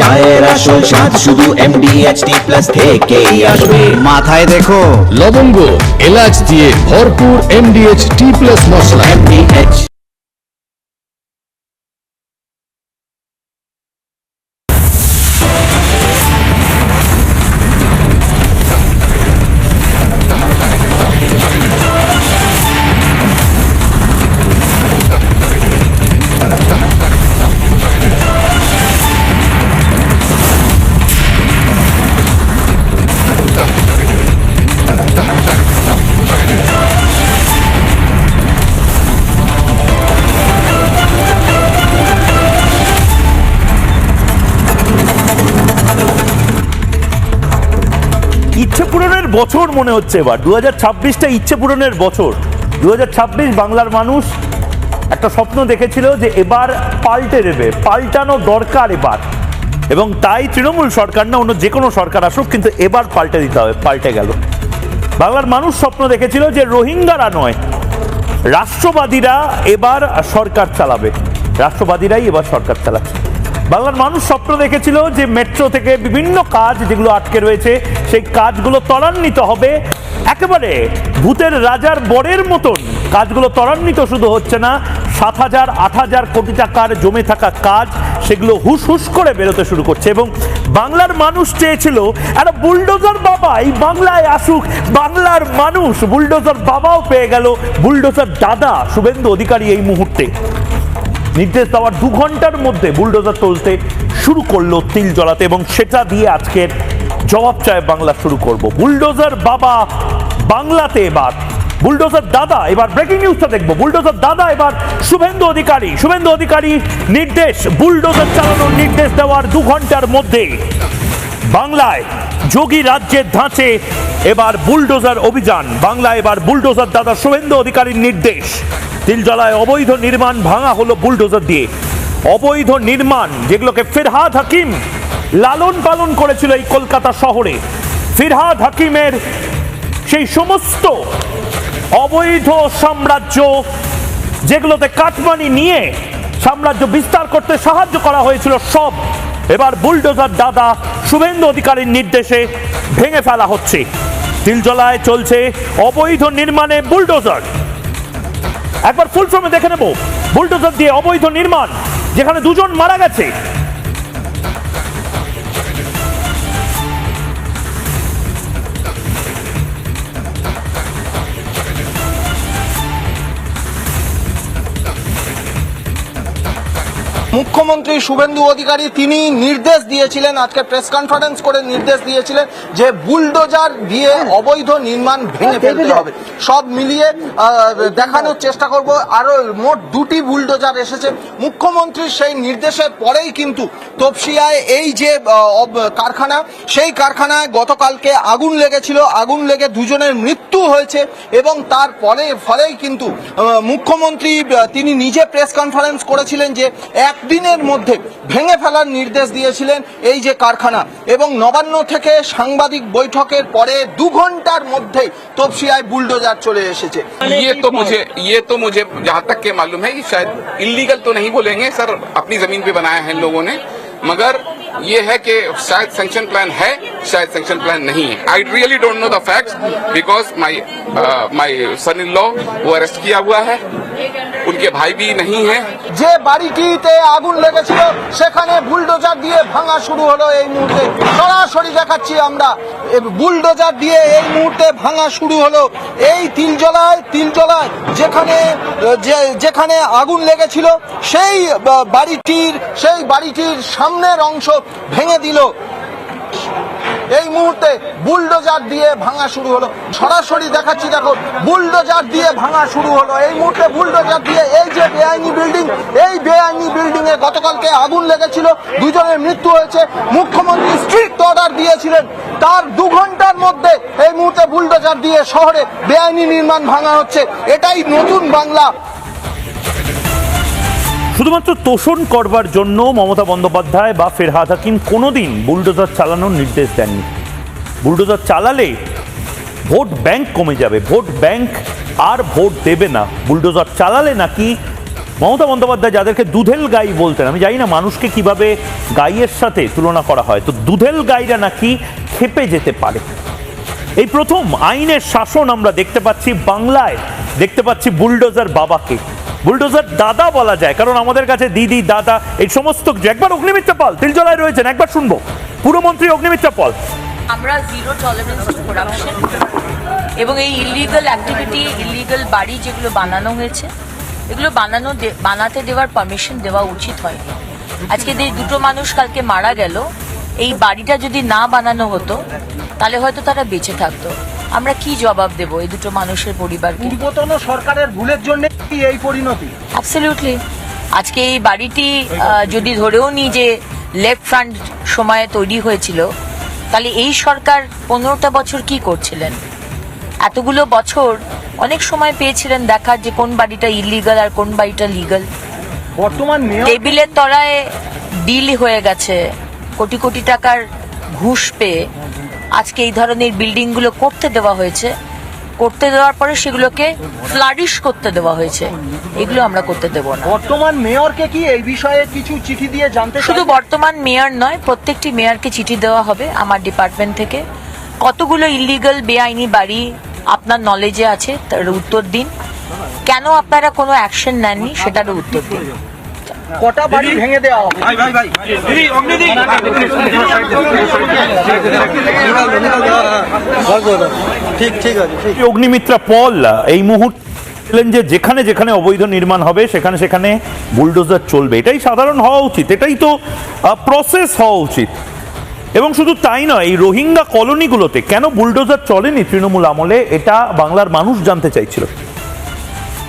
চায়ের আসল স্বাদ শুধু MDHT+ থেকেই আসবে। মাথায় দেখো লবঙ্গ এলাচ দিয়ে ভরপুর MDHT+ মশলা। MDH ইচ্ছে পূরণের বছর মনে হচ্ছে এবার 2026টা ইচ্ছে পূরণের বছর। 2026 বাংলার মানুষ একটা স্বপ্ন দেখেছিল যে এবার পাল্টে দেবে, পাল্টানো দরকার এবার, এবং তাই তৃণমূল সরকার না অন্য যে কোনো সরকার আসুক কিন্তু এবার পাল্টে দিতে হবে। পাল্টে গেল। বাংলার মানুষ স্বপ্ন দেখেছিল যে রোহিঙ্গারা নয়, রাষ্ট্রবাদীরা এবার সরকার চালাবে, রাষ্ট্রবাদীরাই এবার সরকার চালাচ্ছে। বাংলার মানুষ স্বপ্ন দেখেছিল যে মেট্রো থেকে বিভিন্ন কাজ যেগুলো আটকে রয়েছে সেই কাজগুলো ত্বরান্বিত হবে, একেবারে ভূতের রাজার বরের মতন কাজগুলো ত্বরান্বিত শুধু হচ্ছে না, 7,000-8,000 কোটি টাকার জমে থাকা কাজ সেগুলো হুস হুস করে বেরোতে শুরু করছে। এবং বাংলার মানুষ চেয়েছিল একটা বুলডোজার বাবা এই বাংলায় আসুক। বাংলার মানুষ বুলডোজার বাবাও পেয়ে গেল, বুলডোজার দাদা শুভেন্দু অধিকারী এই মুহূর্তে নির্দেশ দেওয়ার 2 ঘন্টার মধ্যে বুলডোজার তুলতে শুরু করলো তিল জ্বলাতে, এবং সেটা দিয়ে আজকের জবাব চায় বাংলা শুরু করব। বুলডোজার বাবা বাংলাতে এবার, বুলডোজার দাদা এবার ব্রেকিং নিউজটা দেখবো। বুলডোজার দাদা এবার শুভেন্দু অধিকারী, শুভেন্দু অধিকারী নির্দেশ, বুলডোজার চালানোর নির্দেশ দেওয়ার 2 ঘন্টার মধ্যে বাংলায় যোগী রাজ্যের ধাঁচে এবার বুলডোজার অভিযান। বাংলায় এবার বুলডোজার দাদা শুভেন্দু অধিকারীর নির্দেশ। তিলজলায় অবৈধ নির্মাণ ভাঙা হলো বুলডোজার দিয়ে। অবৈধ নির্মাণ যেগুলোকে ফিরহাদ হাকিম লালন পালন করেছিল এই কলকাতা শহরে, ফিরহাদ হাকিমের সেই সমস্ত অবৈধ সাম্রাজ্য যেগুলোতে কাটমানি নিয়ে সাম্রাজ্য বিস্তার করতে সাহায্য করা হয়েছিল, সব এবার বুলডোজার দাদা শুভেন্দু অধিকারীর নির্দেশে ভেঙে ফেলা হচ্ছে। তিলজলায় চলছে অবৈধ নির্মাণে বুলডোজার। একবার ফুল ফর্মে দেখে নেব বুলডোজার দিয়ে অবৈধ নির্মাণ, যেখানে 2 জন মারা গেছে। মুখ্যমন্ত্রী শুভেন্দু অধিকারী তিনি নির্দেশ দিয়েছিলেন, আজকে প্রেস কনফারেন্স করে নির্দেশ দিয়েছিলেন যে বুলডোজার দিয়ে অবৈধ নির্মাণ ভেঙে ফেলতে হবে। সব মিলিয়ে দেখানোর চেষ্টা করব, আরো মোট 2টি বুলডোজার এসেছে। মুখ্যমন্ত্রীর সেই নির্দেশের পরেই কিন্তু তপসিয়ায় এই যে কারখানা, সেই কারখানায় গতকালকে আগুন লেগেছিল, আগুন লেগে 2 জনের মৃত্যু হয়েছে, এবং তার ফলেই কিন্তু মুখ্যমন্ত্রী তিনি নিজে প্রেস কনফারেন্স করেছিলেন যে একদিনের মধ্যে ভেঙে ফেলার নির্দেশ দিয়েছিলেন এই যে কারখানা, এবং নবান্ন থেকে সাংবাদিক বৈঠকের পরে 2 ঘন্টার মধ্যে তপসিয়ায় বুলডোজার চলে এসেছে। ये तो मुझे जहाँ तक के मालूम है कि शायद इलीगल तो नहीं बोलेंगे सर, अपनी जमीन पे बनाया है इन लोगों ने, मगर ये है कि शायद सैंक्शन प्लान है, शायद सैंक्शन प्लान नहीं है। I really don't know the facts because my son in law वो अरेस्ट किया हुआ है, उनके भाई भी नहीं है। যে বাড়িটিতে আগুন লেগেছিল সেখানে বুলডোজার দিয়ে ভাঙা শুরু হলো এই মুহূর্তে, সরাসরি দেখাচ্ছি আমরা, বুলডোজার দিয়ে এই মুহূর্তে ভাঙা শুরু হলো এই তিলজলায় যেখানে আগুন লেগেছিল সেই বাড়িটির সামনের অংশ ভেঙে দিল। এই মুহূর্তে বুলডোজার দিয়ে ভাঙা শুরু হলো, সরাসরি দেখাচ্ছি, দেখো বুলডোজার দিয়ে ভাঙা শুরু হলো এই মুহূর্তে। বুলডোজার দিয়ে এই যে বেআইনি বিল্ডিং, এই বেআইনি বিল্ডিং এ গতকালকে আগুন লেগেছিল, 2 জনের মৃত্যু হয়েছে। মুখ্যমন্ত্রী স্ট্রিক্ট অর্ডার দিয়েছিলেন, তার 2 ঘন্টার মধ্যে এই মুহূর্তে বুলডোজার দিয়ে শহরে বেআইনি নির্মাণ ভাঙা হচ্ছে। এটাই নতুন বাংলা। শুধুমাত্র তোষণ করবার জন্য মমতা বন্দ্যোপাধ্যায় বা ফিরহাদ হাকিম কোনোদিন বুলডোজার চালানোর নির্দেশ দেননি। বুলডোজার চালালে ভোট ব্যাংক কমে যাবে, ভোট ব্যাংক আর ভোট দেবে না। বুলডোজার চালালে নাকি মমতা বন্দ্যোপাধ্যায় যাদেরকে দুধেল গাই বলতেন, আমি জানি না মানুষকে কিভাবে গাইয়ের সাথে তুলনা করা হয়, তো দুধেল গাইরা নাকি খেপে যেতে পারে। এই প্রথম আইনের শাসন আমরা দেখতে পাচ্ছি বাংলায়, দেখতে পাচ্ছি বুলডোজার বাবাকে, বুলডোজার দাদা বলা যায়, কারণ আমাদের কাছে দিদি দাদা এই সমস্ত কিছু। একবার অগ্নিমিত্রা পাল তিলজলায় রয়েছেন, একবার শুনবো পুরমন্ত্রী অগ্নিমিত্রা পাল। আমরা জিরো টলারেন্স টু করাপশন এবং এই ইলিগাল অ্যাক্টিভিটি, ইলিগাল বাড়ি যেগুলো বানানো হয়েছে, এগুলো বানাতে দেওয়ার পারমিশন দেওয়া উচিত হয়। আজকে দুটো মানুষ কালকে মারা গেল, এই বাড়িটা যদি না বানানো হতো তাহলে হয়তো তারা বেঁচে থাকতো। আমরা কি জবাব দেব এই দুটো মানুষের পরিবারকে? পূর্বতন সরকারের ভুলের জন্য এই পরিণতি। অ্যাবসলিউটলি। আজকে এই বাড়িটি যদি ধরেও নিই যে লেফট ফ্রন্ট সময়ে তৈরি হয়েছিল, তাহলে এই সরকার 15টা বছর কি করছিলেন? এতগুলো বছর অনেক সময় পেয়েছিলেন দেখার যে কোন বাড়িটা ইলিগাল আর কোন বাড়িটা লিগাল। বর্তমান টেবিলের তলায় ডিল হয়ে গেছে, কোটি কোটি টাকার ঘুষ পেয়ে আজকে এই ধরনের বিল্ডিংগুলো করতে দেওয়া হয়েছে। করতে দেওয়ার পরে সেগুলোকে ফ্লারিশ করতে দেওয়া হয়েছে। এগুলো আমরা করতে দেব না। বর্তমান মেয়রকে কি এই বিষয়ে কিছু চিঠি দিয়ে জানতে? শুধু বর্তমান মেয়র নয়, প্রত্যেকটি মেয়রকে চিঠি দেওয়া হবে আমার ডিপার্টমেন্ট থেকে। কতগুলো ইলিগাল বেআইনি বাড়ি আপনার নলেজে আছে তার উত্তর দিন। কেন আপনারা কোনো অ্যাকশন নেননি সেটারও উত্তর দিন। কটা বাড়ি ভেঙে দেওয়া হবে? অগ্নিমিত্রা পল এই মুহূর্তে যে যেখানে যেখানে অবৈধ নির্মাণ হবে সেখানে সেখানে বুলডোজার চলবে, এটাই সাধারণ হওয়া উচিত, এটাই তো প্রসেস হওয়া উচিত। এবং শুধু তাই নয়, এই রোহিঙ্গা কলোনিগুলোতে কেন বুলডোজার চলেনি তৃণমূল আমলে, এটা বাংলার মানুষ জানতে চাইছিল।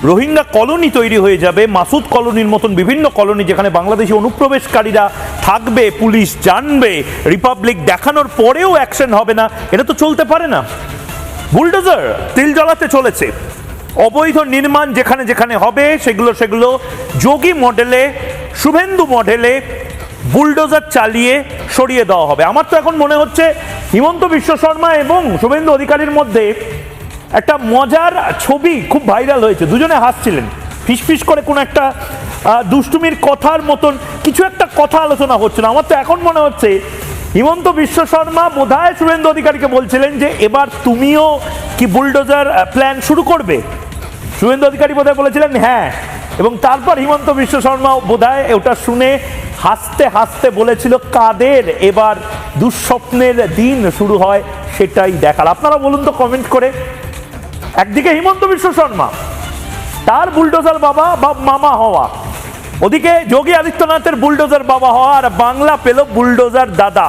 রোহিঙ্গা কলোনি তৈরি হয়ে যাবে, মাসুদ কলোনির মতন বিভিন্ন কলোনি যেখানে বাংলাদেশি অনুপ্রবেশকারীরা থাকবে, পুলিশ জানবে, রিপাবলিক দেখানোর পরেও অ্যাকশন হবে না, এটা তো চলতে পারে না। বুলডোজার তিল জ্বালাতে চলেছে, অবৈধ নির্মাণ যেখানে যেখানে হবে সেগুলো যোগী মডেলে, শুভেন্দু মডেলে বুলডোজার চালিয়ে সরিয়ে দেওয়া হবে। আমার তো এখন মনে হচ্ছে হিমন্ত বিশ্ব শর্মা এবং শুভেন্দু অধিকারীর মধ্যে একটা মজার ছবি খুব ভাইরাল হয়েছে, দুজনে হাসছিলেন, ফিসফিস করে কোনো একটা দুষ্টুমির কথার মতন কিছু একটা কথা আলোচনা হচ্ছিল। আমার তো এখন মনে হচ্ছে হিমন্ত বিশ্ব শর্মা বোধহয় শুভেন্দু অধিকারীকে বলছিলেন যে এবার তুমিও কি বুলডোজার প্ল্যান শুরু করবে। শুভেন্দু অধিকারী বোধহয় বলেছিলেন হ্যাঁ, এবং তারপর হিমন্ত বিশ্ব শর্মা বোধহয় ওটা শুনে হাসতে হাসতে বলেছিল কাদের এবার দুঃস্বপ্নের দিন শুরু হয় সেটাই দেখার। আপনারা বলুন তো কমেন্ট করে। একদিকে হিমন্ত বিশ্ব শর্মা, তার বুলডোজার বাবা বা মামা হওয়া, ওদিকে যোগী আদিত্যনাথের বুলডোজার বাবা হওয়া, আর বাংলা পেল বুলডোজার দাদা।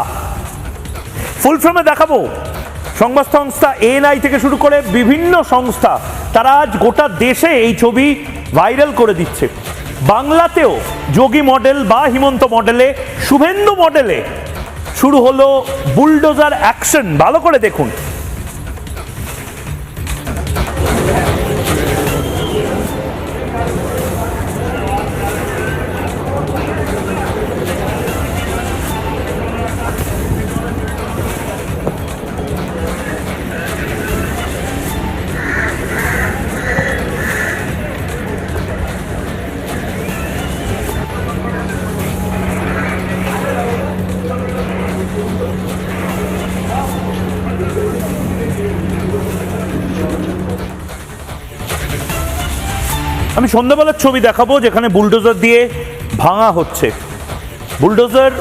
ফুল ফ্রেমে দেখাবো। সংবাদ সংস্থা এএনআই থেকে শুরু করে বিভিন্ন সংস্থা তারা আজ গোটা দেশে এই ছবি ভাইরাল করে দিচ্ছে। বাংলাতেও যোগী মডেল বা হিমন্ত মডেলে, শুভেন্দু মডেলে শুরু হলো বুলডোজার অ্যাকশন। ভালো করে দেখুন। আমি সন্ধ্যাবেলার ছবি দেখাবো যেখানে বুলডোজার দিয়ে ভাঙা হচ্ছে। বুলডোজার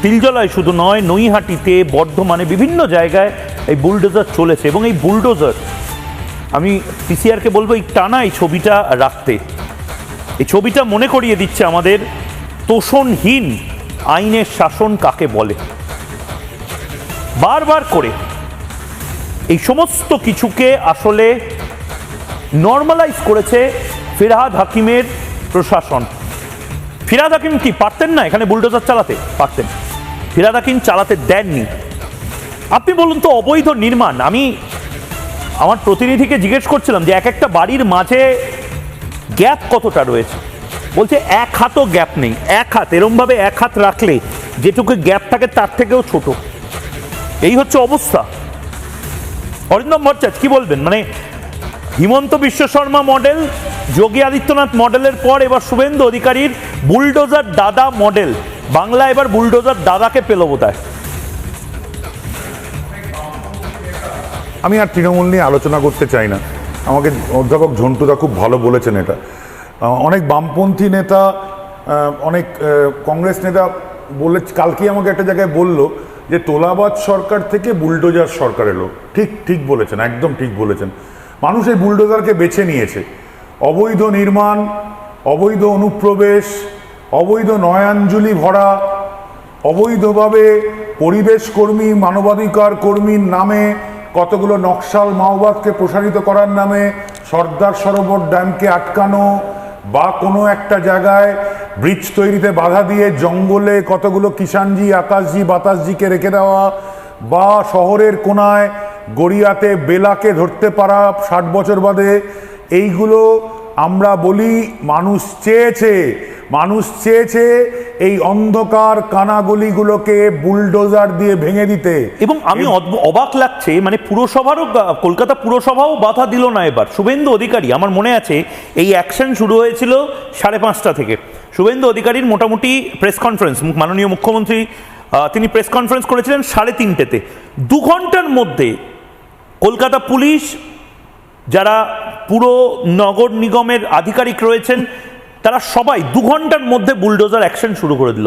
তিলজলায় শুধু নয়, নৈহাটিতে, বর্ধমানে বিভিন্ন জায়গায় এই বুলডোজার চলেছে। এবং এই বুলডোজার, আমি পিসিআরকে বলবো এই টানা এই ছবিটা রাখতে। এই ছবিটা মনে করিয়ে দিচ্ছে আমাদের তোষণহীন আইনের শাসন কাকে বলে। বারবার করে এই সমস্ত কিছুকে আসলে নর্মালাইজ করেছে ফিরহাদ হাকিমের প্রশাসন। ফিরহাদ হাকিম কি পারতেন না এখানে বুলডোজার চালাতে? পারতেন। ফিরহাদ হাকিম চালাতে দেননি। আপনি বলুন তো, অবৈধ নির্মাণ, আমি আমার প্রতিনিধিকে জিজ্ঞেস করছিলাম যে এক একটা বাড়ির মাঝে গ্যাপ কতটা রয়েছে, বলছে 1 হাতও গ্যাপ নেই। 1 হাত, এরমভাবে 1 হাত রাখলে যেটুকু গ্যাপ থাকে তার থেকেও ছোট। এই হচ্ছে অবস্থা। অরিন্দম ভট্টাচার্য কি বলবেন? মানে হিমন্ত বিশ্ব শর্মা মডেল যোগী আদিত্যনাথ মডেলের পর এবার শুভেন্দু অধিকারীর বুলডোজার দাদা মডেল। বাংলা এবার বুলডোজার দাদাকে পেল বোধহয়। আমি আর তৃণমূল নিয়ে আলোচনা করতে চাই না। আমাকে অধ্যাপক ঝন্টুদা খুব ভালো বলেছেন এটা। অনেক বামপন্থী নেতা, অনেক কংগ্রেস নেতা বলে, কালকেই আমাকে একটা জায়গায় বললো যে তোলাবাজ সরকার থেকে বুলডোজার সরকার এলো। ঠিক বলেছেন, একদম ঠিক বলেছেন। মানুষ এই বুলডোজারকে বেছে নিয়েছে। অবৈধ নির্মাণ, অবৈধ অনুপ্রবেশ, অবৈধ নয়াঞ্জলি ভরা, অবৈধভাবে পরিবেশ কর্মী, মানবাধিকার কর্মীর নামে কতগুলো নকশাল মাওবাদকে প্রসারিত করার নামে সর্দার সরোবর ড্যামকে আটকানো, বা কোনো একটা জায়গায় ব্রিজ তৈরিতে বাধা দিয়ে জঙ্গলে কতগুলো কিষাণজি, আকাশজি, বাতাসজিকে রেখে দেওয়া, বা শহরের কোনায় গড়িয়াতে বেলাকে ধরতে পারা 60 বছর বাদে, এইগুলো আমরা বলি মানুষ চেয়েছে এই অন্ধকার কানাগলিগুলোকে বুলডোজার দিয়ে ভেঙে দিতে। এবং আমি অবাক লাগছে, মানে পুরসভারও, কলকাতা পুরসভাও বাধা দিল না এবার। শুভেন্দু অধিকারী, আমার মনে আছে এই অ্যাকশন শুরু হয়েছিল 5:30 থেকে। শুভেন্দু অধিকারীর মোটামুটি প্রেস কনফারেন্স, মাননীয় মুখ্যমন্ত্রী তিনি প্রেস কনফারেন্স করেছিলেন 3:30-তে। 2 ঘন্টার মধ্যে কলকাতা পুলিশ, যারা পুরো নগর নিগমের আধিকারিক রয়েছেন, তারা সবাই 2 ঘন্টার মধ্যে বুলডোজার অ্যাকশন শুরু করে দিল,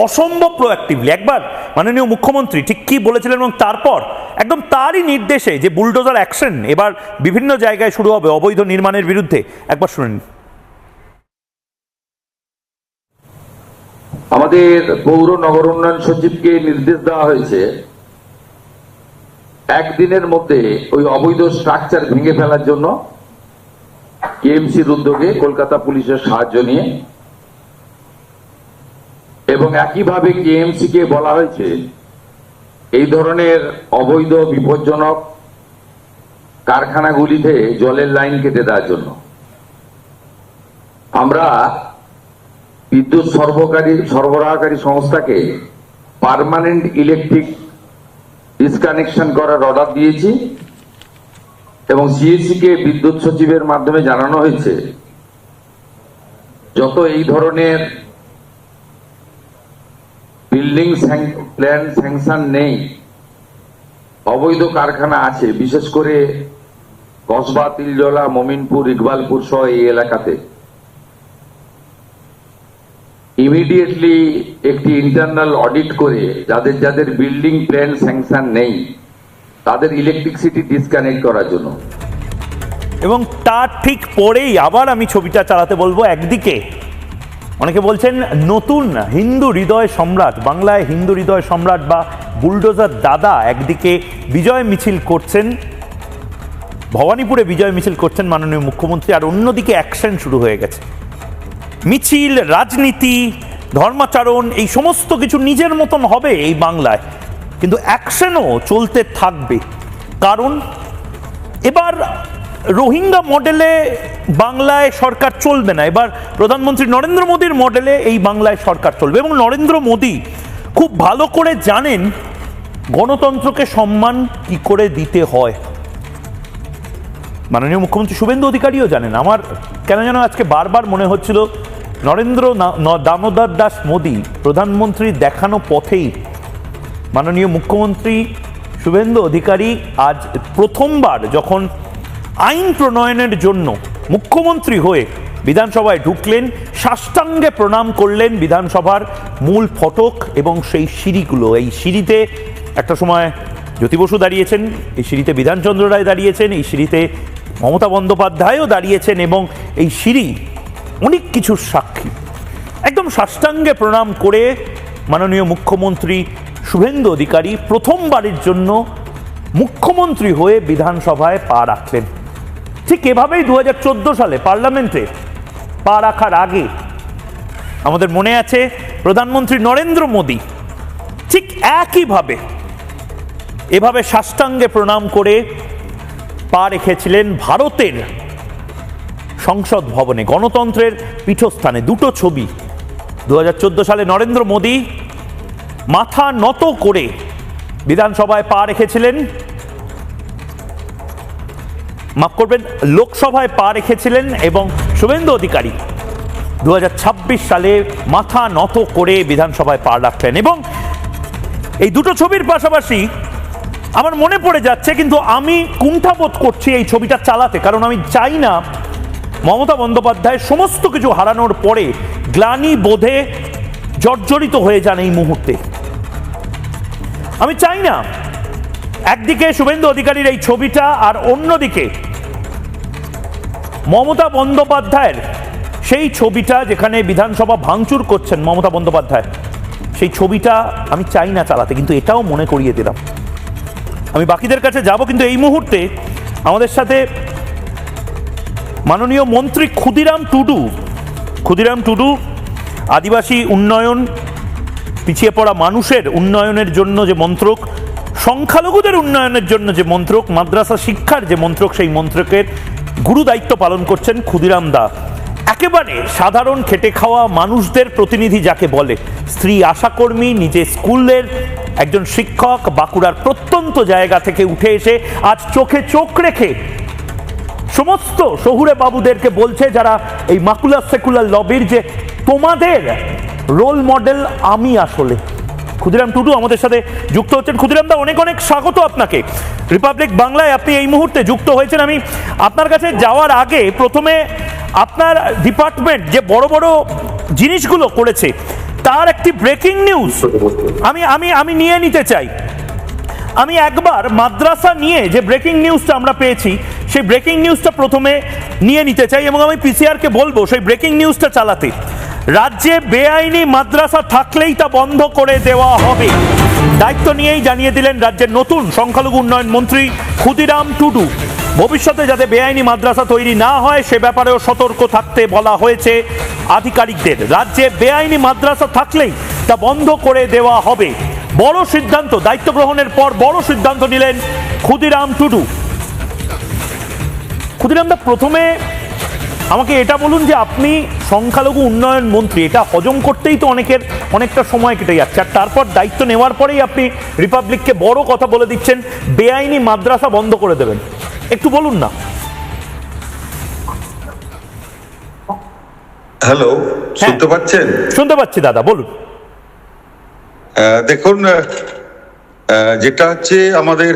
অসম্ভব প্রোঅ্যাক্টিভলি। একবার মাননীয় মুখ্যমন্ত্রী ঠিক কি বলেছিলেন, এবং তারপর একদম তারই নির্দেশে যে বুলডোজার অ্যাকশন এবার বিভিন্ন জায়গায় শুরু হবে অবৈধ নির্মাণের বিরুদ্ধে। একবার শুনুন। আমাদের পৌর নগর উন্নয়ন সচিবকে নির্দেশ দেওয়া হয়েছে একদিনের মধ্যে ওই অবৈধ স্ট্রাকচার ভেঙে ফেলার জন্য, কেএমসির উদ্যোগে, কলকাতা পুলিশের সাহায্য নিয়ে। এবং একইভাবে কেএমসি কে বলা হয়েছে এই ধরনের অবৈধ বিপজ্জনক কারখানাগুলিতে জলের লাইন কেটে দেওয়ার জন্য। আমরা বিদ্যুৎ সরবরাহকারী সংস্থাকে পার্মানেন্ট ইলেকট্রিক ডিসকানেকশন করার অর্ডার দিয়েছি, এবং সিএসসি কে বিদ্যুৎ সচিবের মাধ্যমে জানানো হয়েছে যত এই ধরনের বিল্ডিং প্ল্যান স্যাংশন নেই, অবৈধ কারখানা আছে, বিশেষ করে কসবা, তিলজলা, মমিনপুর, ইকবালপুর সহ এই এলাকাতে, ইমিডিয়েটলি একটি ইন্টারনাল অডিট করে যাদের বিল্ডিং প্ল্যান স্যাংশন নেই তাদের ইলেকট্রিসিটি ডিসকানেক্ট করার জন্য। এবং তার ঠিক পরেই আবার আমি ছবিটা চালাতে বলবো। একদিকে অনেকে বলছেন নতুন হিন্দু হৃদয় সম্রাট, বাংলায় হিন্দু হৃদয় সম্রাট বা বুলডোজার দাদা একদিকে বিজয় মিছিল করছেন, ভবানীপুরে বিজয় মিছিল করছেন মাননীয় মুখ্যমন্ত্রী, আর অন্যদিকে অ্যাকশন শুরু হয়ে গেছে। মিছিল, রাজনীতি, ধর্মাচরণ, এই সমস্ত কিছু নিজের মতন হবে এই বাংলায়, কিন্তু অ্যাকশনও চলতে থাকবে। কারণ এবার রোহিঙ্গা মডেলে বাংলায় সরকার চলবে না, এবার প্রধানমন্ত্রী নরেন্দ্র মোদীর মডেলে এই বাংলায় সরকার চলবে। এবং নরেন্দ্র মোদী খুব ভালো করে জানেন গণতন্ত্রকে সম্মান কি করে দিতে হয়। মাননীয় মুখ্যমন্ত্রী শুভেন্দু অধিকারীও জানেন। আমার কেন যেন আজকে বারবার মনে হচ্ছিল নরেন্দ্র দামোদর দাস মোদী প্রধানমন্ত্রীর দেখানো পথেই মাননীয় মুখ্যমন্ত্রী শুভেন্দু অধিকারী আজ প্রথমবার যখন আইন প্রণয়নের জন্য মুখ্যমন্ত্রী হয়ে বিধানসভায় ঢুকলেন, সাষ্টাঙ্গে প্রণাম করলেন বিধানসভার মূল ফটক এবং সেই সিঁড়িগুলো। এই সিঁড়িতে একটা সময় জ্যোতি বসু দাঁড়িয়েছেন, এই সিঁড়িতে বিধানচন্দ্র রায় দাঁড়িয়েছেন, এই সিঁড়িতে মমতা বন্দ্যোপাধ্যায়ও দাঁড়িয়েছেন, এবং এই সিঁড়ি অনেক কিছুর সাক্ষী। একদম সাষ্টাঙ্গে প্রণাম করে মাননীয় মুখ্যমন্ত্রী শুভেন্দু অধিকারী প্রথমবারের জন্য মুখ্যমন্ত্রী হয়ে বিধানসভায় পা রাখলেন। ঠিক এভাবেই 2014 সালে পার্লামেন্টে পা রাখার আগে আমাদের মনে আছে প্রধানমন্ত্রী নরেন্দ্র মোদী ঠিক একইভাবে এভাবে সাষ্টাঙ্গে প্রণাম করে পা রেখেছিলেন ভারতের সংসদ ভবনে, গণতন্ত্রের পীঠস্থানে। দুটো ছবি। 2014 সালে নরেন্দ্র মোদী মাথা নত করে বিধানসভায় পা রেখেছিলেন, মাফ করবেন, লোকসভায় পা রেখেছিলেন, এবং শুভেন্দু অধিকারী 2026 সালে মাথা নত করে বিধানসভায় পা রাখলেন, এবং এই দুটো ছবির পাশাপাশি আমার মনে পড়ে যাচ্ছে, কিন্তু আমি কুণ্ঠাবোধ করছি এই ছবিটা চালাতে, কারণ আমি চাই না মমতা বন্দ্যোপাধ্যায় সমস্ত কিছু হারানোর পরে গ্লানি বোধে জর্জরিত হয়ে যান এই মুহূর্তে। আমি চাই না একদিকে শুভেন্দু অধিকারীর এই ছবিটা, আর অন্যদিকে মমতা বন্দ্যোপাধ্যায়ের সেই ছবিটা, যেখানে বিধানসভা ভাঙচুর করছেন মমতা বন্দ্যোপাধ্যায়, সেই ছবিটা আমি চাই না চালাতে। কিন্তু এটাও মনে করিয়ে দিলাম, আমি বাকিদের কাছে যাব, কিন্তু এই মুহূর্তে আমাদের সাথে মাননীয় মন্ত্রী ক্ষুদিরাম টুডু আদিবাসী উন্নয়ন, পিছিয়ে পড়া মানুষের উন্নয়নের জন্য যে মন্ত্রক, সংখ্যালঘুদের উন্নয়নের জন্য যে মন্ত্রক, মাদ্রাসা শিক্ষার যে মন্ত্রক, সেই মন্ত্রকের গুরু দায়িত্ব পালন করছেন ক্ষুদিরাম দা। একেবারে সাধারণ খেটে খাওয়া মানুষদের প্রতিনিধি যাকে বলে, স্ত্রী আশাকর্মী, নিজে স্কুলের একজন শিক্ষক, বাঁকুড়ার প্রত্যন্ত জায়গা থেকে উঠে এসে আজ চোখে চোখ রেখে সমস্ত শহুরে বাবুদেরকে বলছে, যারা এই মাকুলার সেকুলার লবির, যে তোমাদের রোল মডেল আমি। আসলে ক্ষুদিরাম টুডু আমাদের সাথে যুক্ত হচ্ছেন। ক্ষুদিরাম দা, অনেক অনেক স্বাগত আপনাকে রিপাবলিক বাংলায়। আপনি এই মুহূর্তে যুক্ত হয়েছেন। আমি আপনার কাছে যাওয়ার আগে প্রথমে আপনার ডিপার্টমেন্ট যে বড় বড় জিনিসগুলো করেছে তার একটি ব্রেকিং নিউজ আমি নিয়ে নিতে চাই। আমি একবার মাদ্রাসা নিয়ে যে ব্রেকিং নিউজটা আমরা পেয়েছি, সেই ব্রেকিং নিউজটা প্রথমে নিয়ে নিতে চাই, এবং আমি পিসিআরকে বলবো সেই ব্রেকিং নিউজটা চালাতে। রাজ্যে বেআইনি মাদ্রাসা থাকলেই তা বন্ধ করে দেওয়া হবে, দায়িত্ব নিয়েই জানিয়ে দিলেন রাজ্যের নতুন সংখ্যালঘু উন্নয়ন মন্ত্রী ক্ষুদিরাম টুডু। ভবিষ্যতে যাতে বেআইনি মাদ্রাসা তৈরি না হয় সে ব্যাপারেও সতর্ক থাকতে বলা হয়েছে আধিকারিকদের। রাজ্যে বেআইনি মাদ্রাসা থাকলেই তা বন্ধ করে দেওয়া হবে, বড় সিদ্ধান্ত। দায়িত্ব গ্রহণের পর বড় সিদ্ধান্ত নিলেন ক্ষুদিরাম টুডু। ক্ষুদিরাম দা, প্রথমে আমাকে এটা বলুন যে আপনি সংখ্যালঘু উন্নয়ন মন্ত্রী, এটা হজম করতেই তো অনেকটা সময় কেটে যাচ্ছে, আর তারপর দায়িত্ব নেওয়ার পরেই আপনি রিপাবলিককে বড় কথা বলে দিচ্ছেন বেআইনি মাদ্রাসা বন্ধ করে দেবেন। একটু বলুন না। হ্যালো, শুনতে পাচ্ছেন? শুনতে পাচ্ছি দাদা, বলুন। দেখুন, যেটা হচ্ছে আমাদের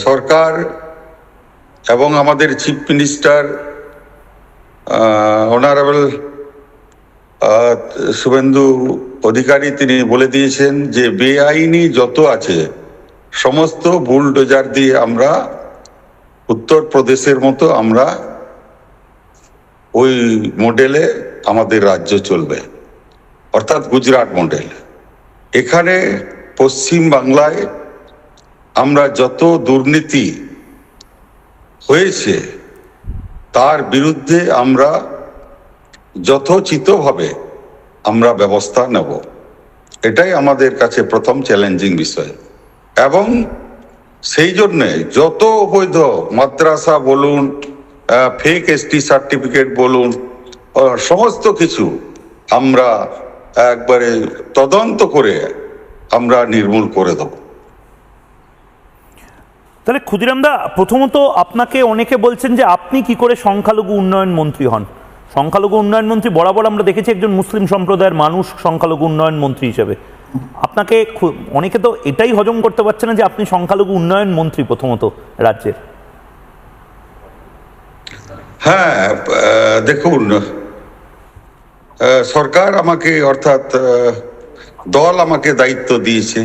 সরকার এবং আমাদের chief minister honourable Suvendu Adhikari, তিনি বলে দিয়েছেন যে বেআইনি যত আছে সমস্ত বুলডোজার দিয়ে আমরা উত্তরপ্রদেশের মতো আমরা ওই মডেলে আমাদের রাজ্য চলবে, অর্থাৎ গুজরাট মডেল। এখানে পশ্চিম বাংলায় আমরা যত দুর্নীতি হয়েছে তার বিরুদ্ধে আমরা যথোচিতভাবে আমরা ব্যবস্থা নেব, এটাই আমাদের কাছে প্রথম চ্যালেঞ্জিং বিষয়। এবং সেই জন্যে যত অবৈধ মাদ্রাসা বলুন, ফেক এসটি সার্টিফিকেট বলুন, সমস্ত কিছু আমরা একবারে তদন্ত করে আমরা নির্মূল করে দেব। তাহলে ক্ষুদিরাম দা, প্রথমত আপনাকে অনেকে বলছেন যে আপনি কি করে সংখ্যালঘু উন্নয়ন মন্ত্রী হন। সংখ্যালঘু উন্নয়ন মন্ত্রী বরাবর আমরা দেখেছি একজন মুসলিম সম্প্রদায়ের মানুষ সংখ্যালঘু উন্নয়ন মন্ত্রী হিসেবে। আপনাকে অনেকে তো এটাই হজম করতে পারছে না যে আপনি সংখ্যালঘু উন্নয়ন মন্ত্রী প্রথমত রাজ্যের। হ্যাঁ, দেখুন, সরকার আমাকে, অর্থাৎ দল আমাকে দায়িত্ব দিয়েছে,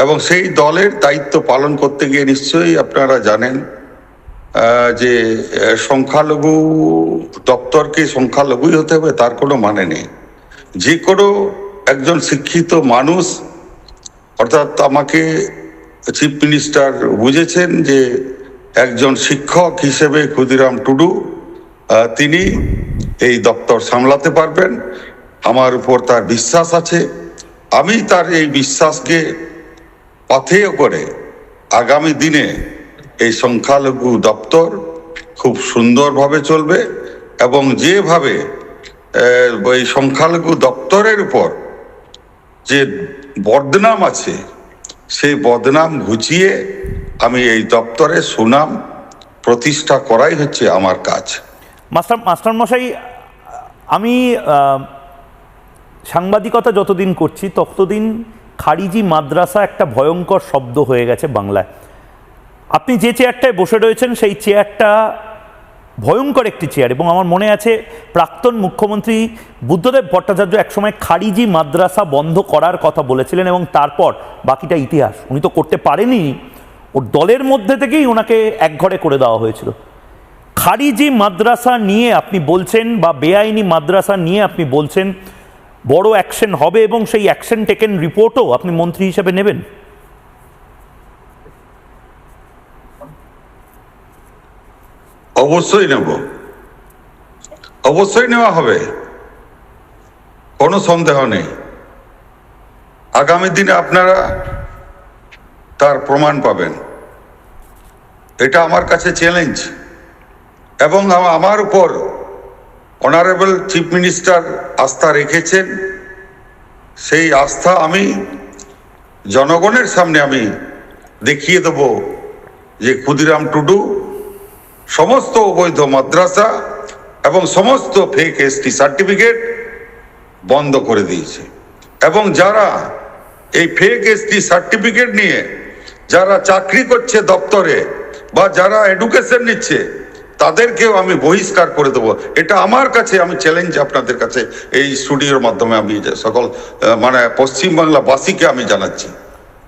এবং সেই দলের দায়িত্ব পালন করতে গিয়ে নিশ্চয়ই আপনারা জানেন যে সংখ্যালঘু দপ্তরকে সংখ্যালঘুই হতে হবে তার কোনো মানে নেই। যে কোনো একজন শিক্ষিত মানুষ, অর্থাৎ আমাকে চিফ মিনিস্টার বুঝেছেন যে একজন শিক্ষক হিসেবে ক্ষুদিরাম টুডু তিনি এই দপ্তর সামলাতে পারবেন, আমার উপর তার বিশ্বাস আছে। আমি তার এই বিশ্বাসকে পাথেয় করে আগামী দিনে এই সংখ্যালঘু দপ্তর খুব সুন্দরভাবে চলবে, এবং যেভাবে ওই সংখ্যালঘু দপ্তরের উপর যে বদনাম আছে সেই বদনাম ঘুচিয়ে আমি এই দপ্তরের সুনাম প্রতিষ্ঠা করাই হচ্ছে আমার কাজ। মাস্টারমশাই, আমি সাংবাদিকতা যতদিন করছি ততদিন খারিজি মাদ্রাসা একটা ভয়ঙ্কর শব্দ হয়ে গেছে বাংলায়। আপনি যে চেয়ারটায় বসে রয়েছেন সেই চেয়ারটা ভয়ঙ্কর একটি চেয়ার, এবং আমার মনে আছে প্রাক্তন মুখ্যমন্ত্রী বুদ্ধদেব ভট্টাচার্য একসময় খারিজি মাদ্রাসা বন্ধ করার কথা বলেছিলেন, এবং তারপর বাকিটা ইতিহাস। উনি তো করতে পারেনি, ওর দলের মধ্যে থেকেই ওনাকে একঘরে করে দেওয়া হয়েছিল। খারিজি মাদ্রাসা নিয়ে আপনি বলছেন, বা বেআইনি মাদ্রাসা নিয়ে আপনি বলছেন বড় অ্যাকশন হবে, এবং সেই অ্যাকশন টেকেন রিপোর্টও আপনি মন্ত্রী হিসেবে নেবেন। অবশ্যই নেব, অবশ্যই নেওয়া হবে, কোনো সন্দেহ নেই। আগামী দিনে আপনারা তার প্রমাণ পাবেন। এটা আমার কাছে চ্যালেঞ্জ, এবং আমার উপর অনারেবল চিফ মিনিস্টার আস্থা রেখেছেন। সেই আস্থা আমি জনগণের সামনে আমি দেখিয়ে দেব যে ক্ষুদিরাম টুডু সমস্ত অবৈধ মাদ্রাসা এবং সমস্ত ফেক এসটি সার্টিফিকেট বন্ধ করে দিয়েছে, এবং যারা এই ফেক এসটি সার্টিফিকেট নিয়ে যারা চাকরি করছে দপ্তরে বা যারা এডুকেশন নিচ্ছে তাদেরকেও আমি বহিষ্কার করে দেবো। এটা আমার কাছে, আমি চ্যালেঞ্জ আপনাদের কাছে এই স্টুডিওর মাধ্যমে আমি সকল মানে পশ্চিমবাংলাবাসীকে আমি জানাচ্ছি।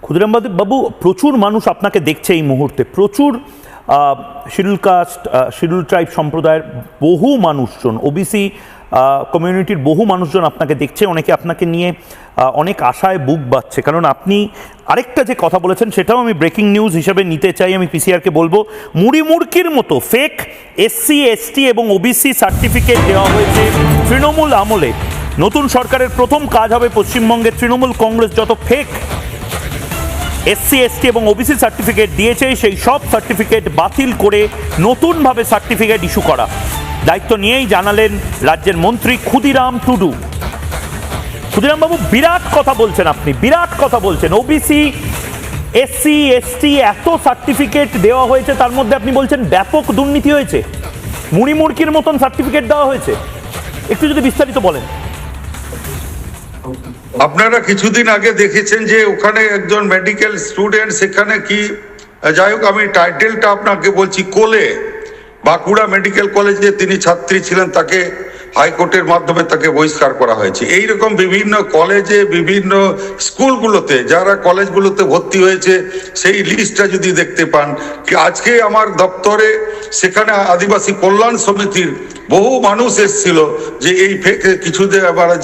ক্ষুদিরাম বাবু, প্রচুর মানুষ আপনাকে দেখছে এই মুহূর্তে, প্রচুর শিডিউল কাস্ট, শিডিউল ট্রাইব সম্প্রদায়ের বহু মানুষজন, ওবিসি কমিউনিটির বহু মানুষজন আপনাকে দেখছে। অনেকে আপনাকে নিয়ে অনেক আশায় বুক বাঁধছে, কারণ আপনি আরেকটা যে কথা বলেছেন সেটাও আমি ব্রেকিং নিউজ হিসেবে নিতে চাই। আমি পিসিআরকে বলবো, মুড়ি মুড়কির মতো ফেক এসসি এসটি এবং ওবিসি সার্টিফিকেট দেওয়া হয়েছে তৃণমূল আমলে। নতুন সরকারের প্রথম কাজ হবে পশ্চিমবঙ্গে তৃণমূল কংগ্রেস যত ফেক এসসি এসটি এবং ওবিসি সার্টিফিকেট দিয়েছে সেই সব সার্টিফিকেট বাতিল করে নতুনভাবে সার্টিফিকেট ইস্যু করা। দায়িত্ব নিয়েই জানালেন রাজ্যের মন্ত্রী ক্ষুদিরাম টুডু। ক্ষুদিরাম বাবু, বিরাট কথা বলছেন আপনি, বিরাট কথা বলছেন। ওবিসি এসসি এসটি এত সার্টিফিকেট দেওয়া হয়েছে, তার মধ্যে আপনি বলছেন ব্যাপক দুর্নীতি হয়েছে, মুড়ি মুড়কির মতন সার্টিফিকেট দেওয়া হয়েছে। একটু যদি বিস্তারিত বলেন। আপনারা কিছুদিন আগে দেখেছেন যে ওখানে একজন মেডিকেল স্টুডেন্ট, সেখানে কি যাই হোক আমি টাইটেলটা আপনাকে বলছি, কোলে বাঁকুড়া মেডিকেল কলেজে তিনি ছাত্রী ছিলেন, তাকে হাইকোর্টের মাধ্যমে তাকে বহিষ্কার করা হয়েছে। এইরকম বিভিন্ন কলেজে, বিভিন্ন স্কুলগুলোতে যারা কলেজগুলোতে ভর্তি হয়েছে সেই লিস্টটা যদি দেখতে পান, আজকে আমার দপ্তরে সেখানে আদিবাসী কল্যাণ সমিতির বহু মানুষ এসেছিল যে এই কিছু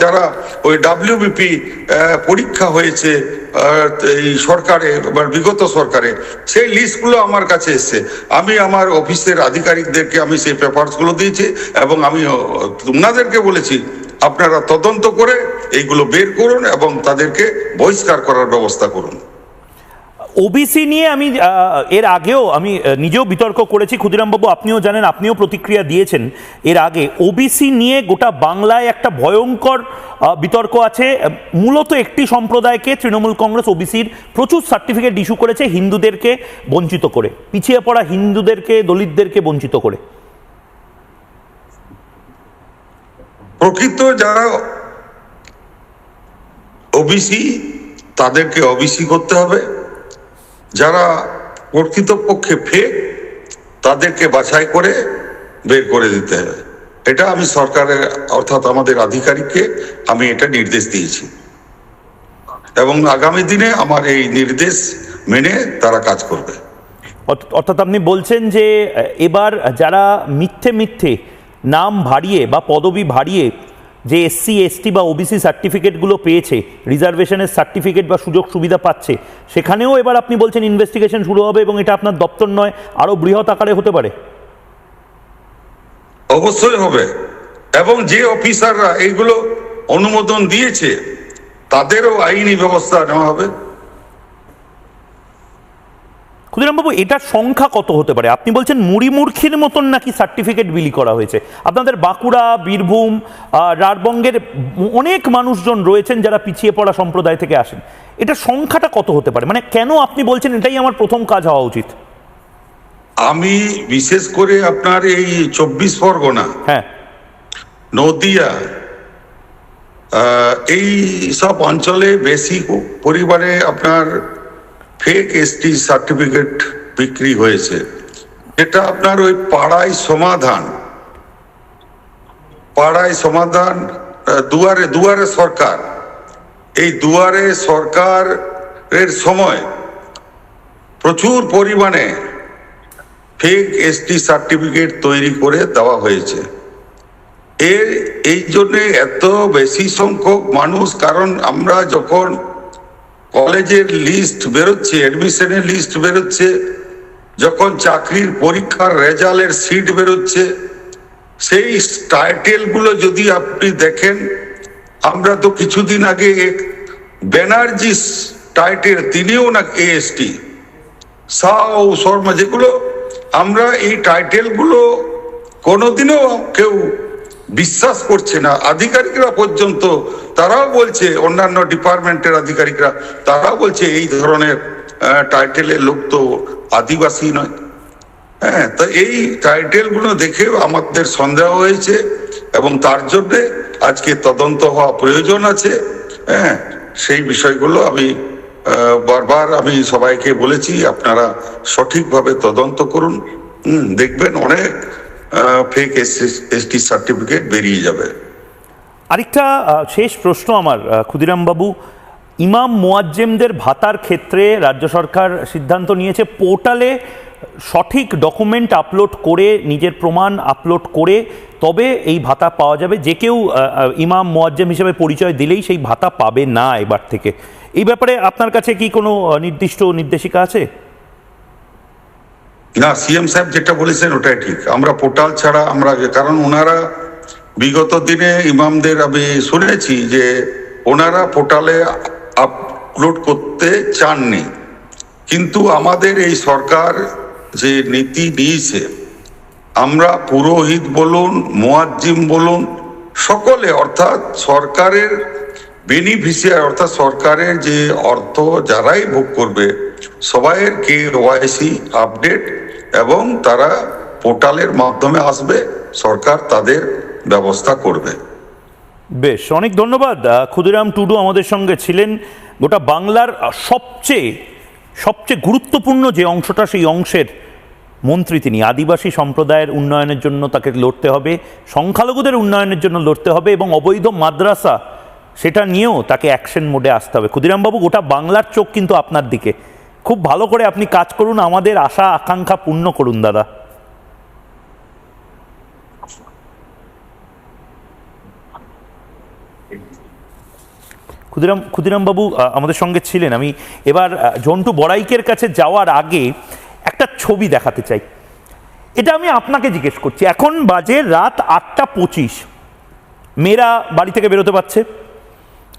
যারা ওই WBP পরীক্ষা হয়েছে এই সরকারে বা বিগত সরকারে, সেই লিস্টগুলো আমার কাছে এসছে। আমি আমার অফিসের আধিকারিকদেরকে আমি সেই পেপারসগুলো দিয়েছি, এবং আমি আপনাদেরকে বলেছি আপনারা তদন্ত করে এইগুলো বের করুন এবং তাদেরকে বহিষ্কার করার ব্যবস্থা করুন। ওবিসি নিয়ে আমি এর আগেও আমি নিজেও বিতর্ক করেছি, ক্ষুদিরামবাবু আপনিও জানেন, আপনিও প্রতিক্রিয়া দিয়েছেন এর আগে। ওবিসি নিয়ে গোটা বাংলায় একটা ভয়ঙ্কর বিতর্ক আছে। মূলত একটি সম্প্রদায়কে তৃণমূল কংগ্রেস ওবিসির প্রচুর সার্টিফিকেট ইস্যু করেছে, হিন্দুদেরকে বঞ্চিত করে, পিছিয়ে পড়া হিন্দুদেরকে, দলিতদেরকে বঞ্চিত করে। প্রকৃত যারা ওবিসি তাদেরকে ওবিসি করতে হবে, যারা প্রকৃতপক্ষে ফেক তাদেরকে বাছাই করে বের করে দিতে হবে। এটা আমি সরকারের অর্থাৎ আমাদের আধিকারিককে আমি এটা নির্দেশ দিয়েছি, এবং আগামী দিনে আমার এই নির্দেশ মেনে তারা কাজ করবে। অর্থাৎ আপনি বলছেন যে এবার যারা মিথ্যে মিথ্যে নাম ভারিয়ে বা পদবি ভারিয়ে যে এসসি এসটি বা ওবিসি সার্টিফিকেটগুলো পেয়েছে, রিজার্ভেশনের সার্টিফিকেট বা সুযোগ সুবিধা পাচ্ছে, সেখানেও এবার আপনি বলছেন ইনভেস্টিগেশন শুরু হবে, এবং এটা আপনার দপ্তর নয়, আরো বৃহৎ আকারে হতে পারে। অবশ্যই হবে, এবং যে অফিসাররা এইগুলো অনুমোদন দিয়েছে তাদেরও আইনি ব্যবস্থা নেওয়া হবে। ক্ষুদিরামবাবু, এটার সংখ্যা কত হতে পারে? আপনি বলছেন মুড়ি মুড়কির মতন নাকি সার্টিফিকেট বিলি করা হয়েছে। আপনাদের বাঁকুড়া, বীরভূম, রাঢ়বঙ্গের অনেক মানুষজন রয়েছেন যারা পিছিয়ে পড়া সম্প্রদায় থেকে আসেন। এটার সংখ্যাটা কত হতে পারে? মানে কেন আপনি বলছেন এটাই আমার প্রথম কাজ হওয়া উচিত? আমি বিশেষ করে আপনার এই 24 পরগনা, হ্যাঁ, নদিয়া, এই সব অঞ্চলে বেশি পরিমাণে আপনার ফেক এসটি সার্টিফিকেট বিক্রি হয়েছে। এটা আপনার ওই পাড়ায় সমাধান, দুয়ারে দুয়ারে সরকার, এই দুয়ারে সরকারের সময় প্রচুর পরিমাণে ফেক এসটি সার্টিফিকেট তৈরি করে দেওয়া হয়েছে। এই জন্যে এত বেশি সংখ্যক মানুষ, কারণ আমরা যখন কলেজের লিস্ট বেরোচ্ছে, অ্যাডমিশনের লিস্ট বেরোচ্ছে, যখন চাকরির পরীক্ষার রেজাল্টের সিট বেরোচ্ছে, সেই টাইটেলগুলো যদি আপনি দেখেন, আমরা তো কিছুদিন আগে ব্যানার্জি টাইটেল, তিনিও না এএসটি, সাউ শর্মা, যেগুলো আমরা এই টাইটেলগুলো কোনোদিনও কেউ বিশ্বাস করছে না। আধিকারিকরা পর্যন্ত তারাও বলছে, অন্যান্য ডিপার্টমেন্টের আধিকারিকরা তারাও বলছে এই ধরনের টাইটেলের লোক তো আদিবাসী নয়। হ্যাঁ, তো এই টাইটেলগুলো দেখে আমাদের সন্দেহ হয়েছে এবং তার জন্য আজকে তদন্ত হওয়া প্রয়োজন আছে। হ্যাঁ, সেই বিষয়গুলো আমি বারবার আমি সবাইকে বলেছি, আপনারা সঠিকভাবে তদন্ত করুন, দেখবেন অনেক ফেক এসটি সার্টিফিকেট বেরিয়ে যাবে। আরেকটা শেষ প্রশ্ন আমার, ক্ষুদিরাম বাবু, ইমাম মুয়াজ্জেমদের ভাতার ক্ষেত্রে রাজ্য সরকার সিদ্ধান্ত নিয়েছে পোর্টালে সঠিক ডকুমেন্ট আপলোড করে, নিজের প্রমাণ আপলোড করে তবে এই ভাতা পাওয়া যাবে। যে কেউ ইমাম মুয়াজ্জেম হিসেবে পরিচয় দিলেই সেই ভাতা পাবে না এবার থেকে। এই ব্যাপারে আপনার কাছে কি কোনো নির্দিষ্ট নির্দেশিকা আছে? না, সিএম সাহেব যেটা বলেছেন ওটাই ঠিক। আমরা পোর্টাল ছাড়া আমরা, কারণ ওনারা বিগত দিনে ইমামদের আমি শুনেছি যে ওনারা পোর্টালে আপলোড করতে চাননি, কিন্তু আমাদের এই সরকার যে নীতি নিয়েছে, আমরা পুরোহিত বলুন, মুয়াজ্জিম বলুন, সকলে, অর্থাৎ সরকারের বেনিফিশিয়ারি, অর্থাৎ সরকারের যে অর্থ যারাই ভোগ করবে সবাইয়ের KYC আপডেট এবং তারা পোর্টালের মাধ্যমে আসবে, সরকার তাদের ব্যবস্থা করবে। বেশ, অনেক ধন্যবাদ। ক্ষুদিরাম টুডু আমাদের সঙ্গে ছিলেন। গোটা বাংলার সবচেয়ে গুরুত্বপূর্ণ যে অংশটা, সেই অংশের মন্ত্রী তিনি। আদিবাসী সম্প্রদায়ের উন্নয়নের জন্য তাকে লড়তে হবে, সংখ্যালঘুদের উন্নয়নের জন্য লড়তে হবে এবং অবৈধ মাদ্রাসা সেটা নিয়েও তাকে অ্যাকশন মোডে আসতে হবে। ক্ষুদিরামবাবু, গোটা বাংলার চোখ কিন্তু আপনার দিকে। খুব ভালো করে আপনি কাজ করুন, আমাদের আশা আকাঙ্ক্ষা পূর্ণ করুন দাদা। ক্ষুদিরাম বাবু আমাদের সঙ্গে ছিলেন। আমি এবার ঝন্টু বড়াইকের কাছে যাওয়ার আগে একটা ছবি দেখাতে চাই। এটা আমি আপনাকে জিজ্ঞেস করছি। এখন বাজে রাত 8:25, মেয়েরা বাড়ি থেকে বেরোতে পারছে।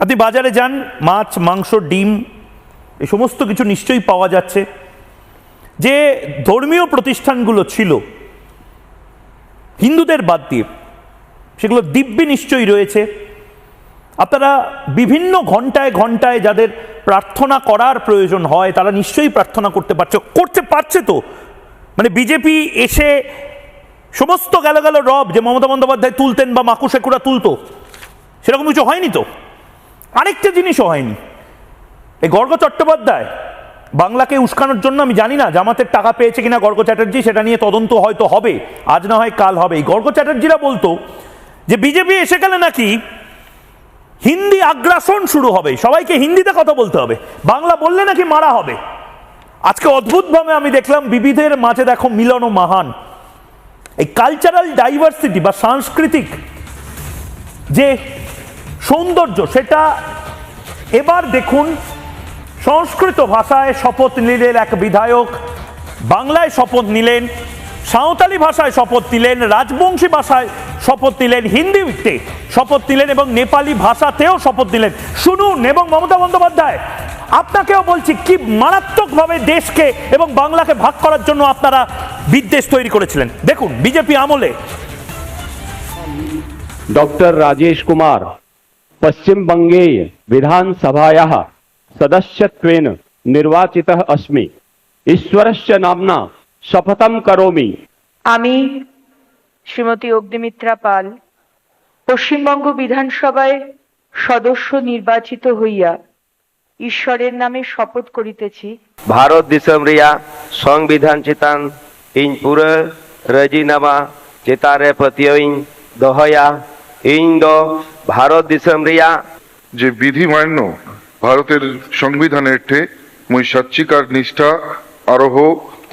আপনি বাজারে যান, মাছ, মাংস, ডিম, এই সমস্ত কিছু নিশ্চয়ই পাওয়া যাচ্ছে। যে ধর্মীয় প্রতিষ্ঠানগুলো ছিল হিন্দুদের বাদ দিয়ে, সেগুলো দিব্যি নিশ্চয়ই রয়েছে। আপনারা বিভিন্ন ঘন্টায় ঘন্টায় যাদের প্রার্থনা করার প্রয়োজন হয় তারা নিশ্চয়ই প্রার্থনা করতে পারছে তো। মানে বিজেপি এসে সমস্ত গেল রব যে মমতা বন্দ্যোপাধ্যায় তুলতেন বা মাকু শেখুরা তুলতো, সেরকম কিছু হয়নি তো। আরেকটা জিনিসও হয়নি, এই গর্গ চট্টোপাধ্যায় বাংলাকে উস্কানোর জন্য, আমি জানি না জামাতের টাকা পেয়েছে কিনা গর্গ চ্যাটার্জি, সেটা নিয়ে তদন্ত হয়তো হবে, আজ না হয় কাল হবে। এই গর্গ চ্যাটার্জিরা বলতো যে বিজেপি এসে গেলে নাকি হিন্দি আগ্রাসন শুরু হবে, সবাইকে হিন্দিতে কথা বলতে হবে, বাংলা বললে নাকি মারা হবে। আজকে অদ্ভুতভাবে আমি দেখলাম বিবিধের মাঝে দেখো মিলন ও মহান। এই কালচারাল ডাইভার্সিটি বা সাংস্কৃতিক যে সৌন্দর্য, সেটা এবার দেখুন। সংস্কৃত ভাষায় শপথ নিলেন এক বিধায়ক, বাংলায় শপথ নিলেন, সাঁওতালি ভাষায় শপথ নিলেন, রাজবংশী ভাষায় শপথ নিলেন, হিন্দিতে শপথ নিলেন এবং নেপালি ভাষাতেও শপথ নিলেন। শুনুন। এবং মমতা বন্দ্যোপাধ্যায়, আপনাকেও বলছি, কি মারাত্মকভাবে দেশকে এবং বাংলাকে ভাগ করার জন্য আপনারা বিদ্বেষ তৈরি করেছিলেন। দেখুন বিজেপি আমলে। डॉक्टर राजेश कुमार पश्चिम बंगे विधानसभायाः सदस्यत्वेन निर्वाचितः अस्मि। ईश्वरस्य नाम्ना शपथम करोमि। আমি শ্রীমতী অগ্নিমিত্রা পাল পশ্চিমবঙ্গ বিধানসভায় সদস্য নির্বাচিত হইয়া ঈশ্বরের নামে শপথ করিতেছি भारत दिसम रिया संविधान चितान इन पूरा राजीनामा चितारे प्रतियों दहया इन दो भारत दिसम रिया যে বিধিমান্য ভারতের সংবিধানের ঠে মুই সচ্চিকার নিষ্ঠা আরোহ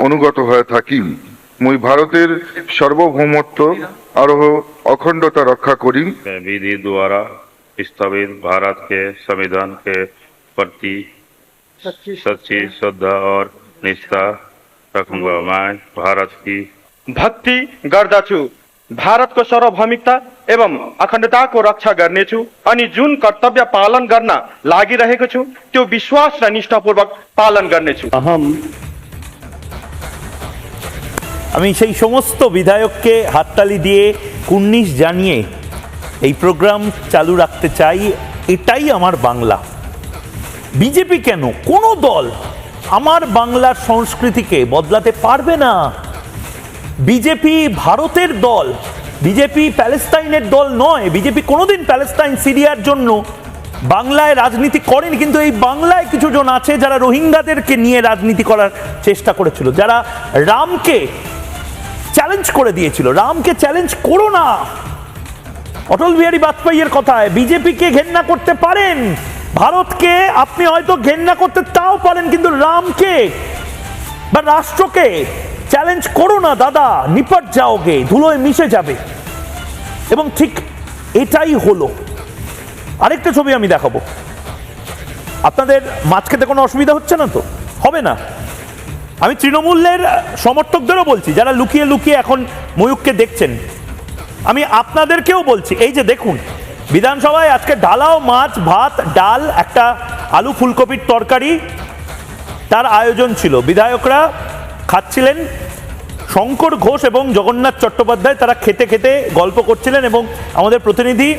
অনুগত হয়ে থাকি। মুই ভারতের সার্বভৌমত্ব আরোহ অখণ্ডতা রক্ষা করি। विधि द्वारा स्थापित भारत के संविधान के प्रति सच्ची श्रद्धा और निष्ठा रखूंगा। मैं भारत की भक्ति गर्दछु, भारतको सार्वभौमिकता एवं अखण्डताको रक्षा गर्नेछु अनि जुन कर्तव्य पालन गर्न लागिरहेको छु त्यो विश्वास र निष्ठापूर्वक पालन गर्नेछु। আমি সেই সমস্ত বিধায়ককে হাততালি দিয়ে কুর্নিশ জানিয়ে এই প্রোগ্রাম চালু রাখতে চাই। এটাই আমার বাংলা। বিজেপি কেন, কোনো দল আমার বাংলার সংস্কৃতিকে বদলাতে পারবে না। বিজেপি ভারতের দল, বিজেপি প্যালেস্তাইনের দল নয়। বিজেপি কোনোদিন প্যালেস্তাইন সিরিয়ার জন্য বাংলায় রাজনীতি করেনি, কিন্তু এই বাংলায় কিছু জন আছে যারা রোহিঙ্গাদেরকে নিয়ে রাজনীতি করার চেষ্টা করেছিল, যারা রামকে চ্যালেঞ্জ করে দিয়েছিল। রামকে চ্যালেঞ্জ করো না। অটল বিহারী বাজপেয়ীর কথায় বিজেপিকে ঘেন্না করতে পারেন, ভারতকে আপনি হয়তো ঘেন্না করতে তাও পারেন, কিন্তু রামকে বা রাষ্ট্রকে চ্যালেঞ্জ করো না দাদা, নিপট যাওগে, ধুলোয় মিশে যাবে। এবং ঠিক এটাই হলো। আরেকটা ছবি আমি দেখাবো আপনাদের। মাছ খেতে কোনো অসুবিধা হচ্ছে না তো? হবে না। আমি তৃণমূলের সমর্থকদেরও বলছি যারা লুকিয়ে লুকিয়ে এখন ময়ূককে দেখছেন, আমি আপনাদেরকেও বলছি, এই যে দেখুন বিধানসভায় আজকে ঢালাও মাছ, ভাত, ডাল, একটা আলু ফুলকপির তরকারি তার আয়োজন ছিল। বিধায়করা খাচ্ছিলেন, শঙ্কর ঘোষ এবং জগন্নাথ চট্টোপাধ্যায় তারা খেতে খেতে গল্প করছিলেন এবং আমাদের প্রতিনিধি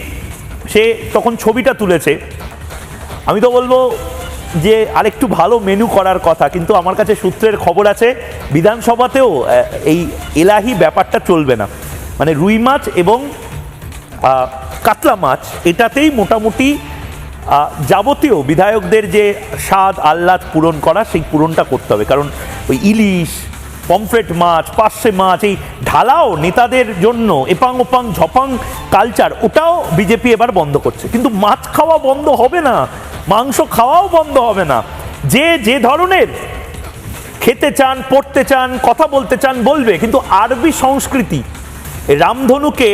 সে তখন ছবিটা তুলেছে। আমি তো বলবো যে আরেকটু ভালো মেনু করার কথা, কিন্তু আমার কাছে সূত্রের খবর আছে বিধানসভাতেও এই এলাহি ব্যাপারটা চলবে না। মানে রুই মাছ এবং কাতলা মাছ এটাতেই মোটামুটি যাবতীয় বিধায়কদের যে স্বাদ আহ্লাদ পূরণ করা সেই পূরণটা করতে হবে। কারণ ওই ইলিশ, পমফ্রেট মাছ, পার্শে মাছ, এই ঢালাও নেতাদের জন্য এপাং ওপাং ঝপাং কালচার, ওটাও বিজেপি এবার বন্ধ করছে। কিন্তু মাছ খাওয়া বন্ধ হবে না, মাংস খাওয়াও বন্ধ হবে না। যে যে ধরনের খেতে চান, পড়তে চান, কথা বলতে চান বলবে, কিন্তু আরবি সংস্কৃতি, রামধনুকে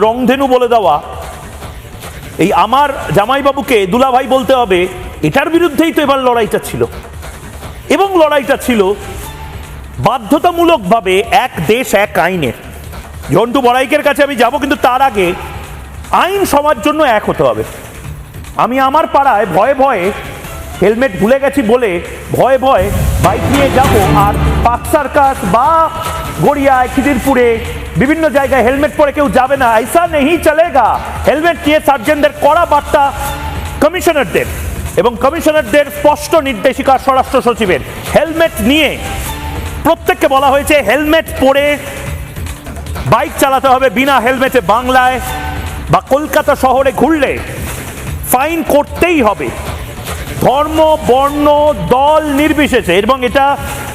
রংধেনু বলে দেওয়া, এই আমার জামাইবাবুকে দুলাভাই বলতে হবে, এটার বিরুদ্ধেই তো এবার লড়াইটা ছিল। এবং লড়াইটা ছিল বাধ্যতামূলকভাবে এক দেশ এক আইনের। ঝন্টু বড়াইকের কাছে আমি যাব, কিন্তু তার আগে আইন সবার জন্য এক হতে হবে। আমি আমার পাড়ায় ভয়ে ভয়ে হেলমেট ভুলে গেছি বলে ভয়ে ভয়ে বাইক নিয়ে যাব, আর পার্ক সার্কাস বা গড়িয়ায়, খিদিরপুরে বিভিন্ন জায়গায় হেলমেট পরে কেউ যাবে না। ऐसा नहीं चलेगा। হেলমেট নিয়ে সার্জেন্টদের কড়া বার্তা কমিশনারদের, এবং কমিশনারদের স্পষ্ট নির্দেশিকা স্বরাষ্ট্র সচিবের। হেলমেট নিয়ে প্রত্যেককে বলা হয়েছে হেলমেট পরে বাইক চালাতে হবে। বিনা হেলমেটে বাংলায় বা কলকাতা শহরে ঘুরলে ফাইন করতেই হবে, ধর্ম, বর্ণ, দল নির্বিশেষে। এবং এটা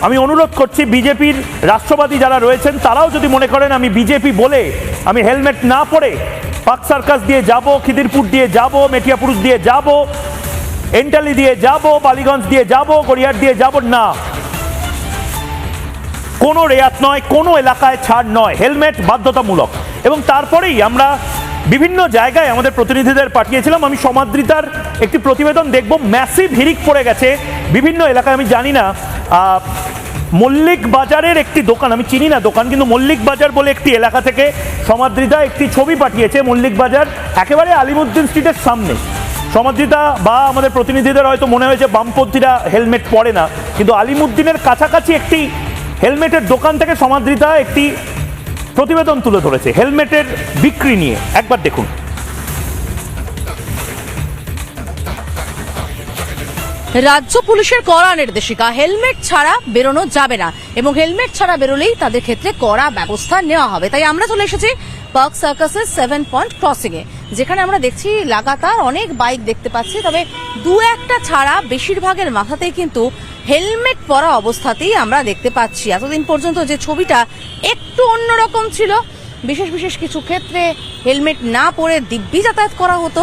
আমি অনুরোধ করছি বিজেপির রাষ্ট্রবাদী যারা রয়েছেন তারাও যদি মনে করেন আমি বিজেপি বলে আমি হেলমেট না পরে পার্ক সার্কাস দিয়ে যাব, খিদিরপুর দিয়ে যাব, মেটিয়াপুর দিয়ে যাব, এন্টালি দিয়ে যাব, বালিগঞ্জ দিয়ে যাব, গড়িয়ার দিয়ে যাব, না, কোনো রেয়াত নয়, কোনো এলাকায় ছাড় নয়, হেলমেট বাধ্যতামূলক। এবং তারপরেই আমরা বিভিন্ন জায়গায় আমাদের প্রতিনিধিদের পাঠিয়েছিলাম। আমি সমাদৃতার একটি প্রতিবেদন দেখব, ম্যাসিভ হিড়িক পড়ে গেছে বিভিন্ন এলাকায়। আমি জানি না, মল্লিক বাজারের একটি দোকান, আমি চিনি না দোকান, কিন্তু মল্লিক বাজার বলে একটি এলাকা থেকে সমাদৃতা একটি ছবি পাঠিয়েছে। মল্লিক বাজার একেবারে আলিমুদ্দিন স্ট্রিটের সামনে। সমাদৃতা বা আমাদের প্রতিনিধিদের হয়তো মনে হয়েছে বামপন্থীরা হেলমেট পরে না, কিন্তু আলিমুদ্দিনের কাছাকাছি একটি হেলমেটের দোকান থেকে সমাদৃতা একটি প্রতিবেদন তুলে ধরেছে হেলমেটের বিক্রি নিয়ে। একবার দেখুন। রাজ্য পুলিশের কড়া নির্দেশিকা, হেলমেট ছাড়া বেরোনো যাবে না এবং হেলমেট ছাড়া বেরোলেই তাদের ক্ষেত্রে কড়া ব্যবস্থা নেওয়া হবে। তাই আমরা চলে এসেছি পার্ক সার্কাসের 7 পয়েন্ট ক্রসিং এ, যেখানে আমরা দেখছি লাগাতার অনেক বাইক দেখতে পাচ্ছি, তবে দু একটা ছাড়া বেশিরভাগের মাথাতেই কিন্তু হেলমেট পরা অবস্থাতেই আমরা দেখতে পাচ্ছি। এতদিন পর্যন্ত যে ছবিটা একটু অন্যরকম ছিল, বিশেষ বিশেষ কিছু ক্ষেত্রে হেলমেট না পরে দিব্যি যাতায়াত করা হতো,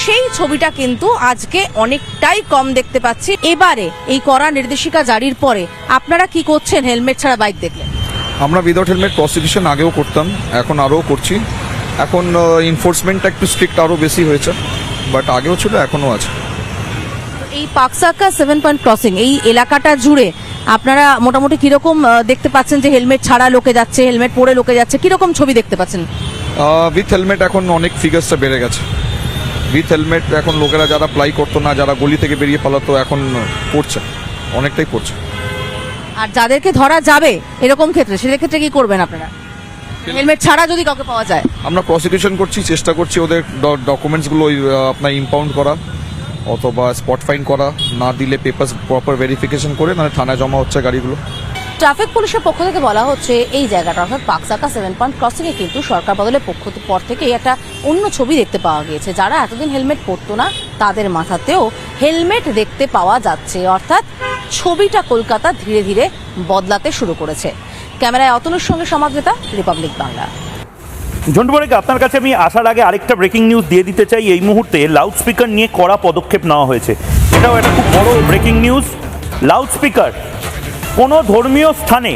সেই ছবিটা কিন্তু আজকে অনেকটাই কম দেখতে পাচ্ছি। এবারে এই কড়া নির্দেশিকা জারির পরে আপনারা কি করছেন হেলমেট ছাড়া বাইক দেখলে? আমরা উইদাউট হেলমেট প্রসিকিউশন আগেও করতাম, এখন আরও করছি। এখন এনফোর্সমেন্টটা একটু স্ট্রিক্ট আরও বেশি হয়েছে, বাট আগেও ছিল, এখনও আছে। এই পার্ক সার্কাস 7 পয়েন্ট ক্রসিং এই এলাকাটা জুড়ে আপনারা মোটামুটি কিরকম দেখতে পাচ্ছেন যে হেলমেট ছাড়া লোকে যাচ্ছে, হেলমেট পরে লোকে যাচ্ছে, কিরকম ছবি দেখতে পাচ্ছেন? উইথ হেলমেট এখন অনেক ফিগার্সটা বেড়ে গেছে। উইথ হেলমেট এখন লোকেরা যারা প্লাই করতো না, যারা গলি থেকে বেরিয়ে পালাতো, এখন পড়ছে, অনেকটাই পড়ছে। আর যাদেরকে ধরা যাবে এরকম ক্ষেত্রে, সেদের ক্ষেত্রে কি করবেন আপনারা? হেলমেট ছাড়া যদি কাউকে পাওয়া যায়, আমরা প্রসিকিউশন করছি, চেষ্টা করছি ওদের ডকুমেন্টসগুলো আপনার ইম্পাউন্ড করা অথবা স্পট ফাইন করা, না দিলে পেপারস প্রপার ভেরিফিকেশন করে মানে থানায় জমা হচ্ছে গাড়িগুলো। ট্রাফিক পুলিশের পক্ষ থেকে বলা হচ্ছে এই জায়গাটা অর্থাৎ পার্ক সার্কাস 7 পয়েন্ট ক্রসিং এ কিন্তু সরকার বদলের পর থেকে একটা অন্য ছবি দেখতে পাওয়া গিয়েছে। যারা এতদিন হেলমেট পরতো না তাদের মাথাতেও হেলমেট দেখতে পাওয়া যাচ্ছে, অর্থাৎ ছবিটা কলকাতা ধীরে ধীরে বদলাতে শুরু করেছে। ক্যামেরায় অতনুর সঙ্গে সমাদৃতা, রিপাবলিক বাংলা। ঝন্টু বারিক, আপনার কাছে আমি আসার আগে আরেকটা ব্রেকিং নিউজ দিয়ে দিতে চাই। এই মুহূর্তে লাউড স্পিকার নিয়ে কড়া পদক্ষেপ নেওয়া হয়েছে, এটাও একটা খুব বড় ব্রেকিং নিউজ। লাউড স্পিকার কোনো ধর্মীয় স্থানে,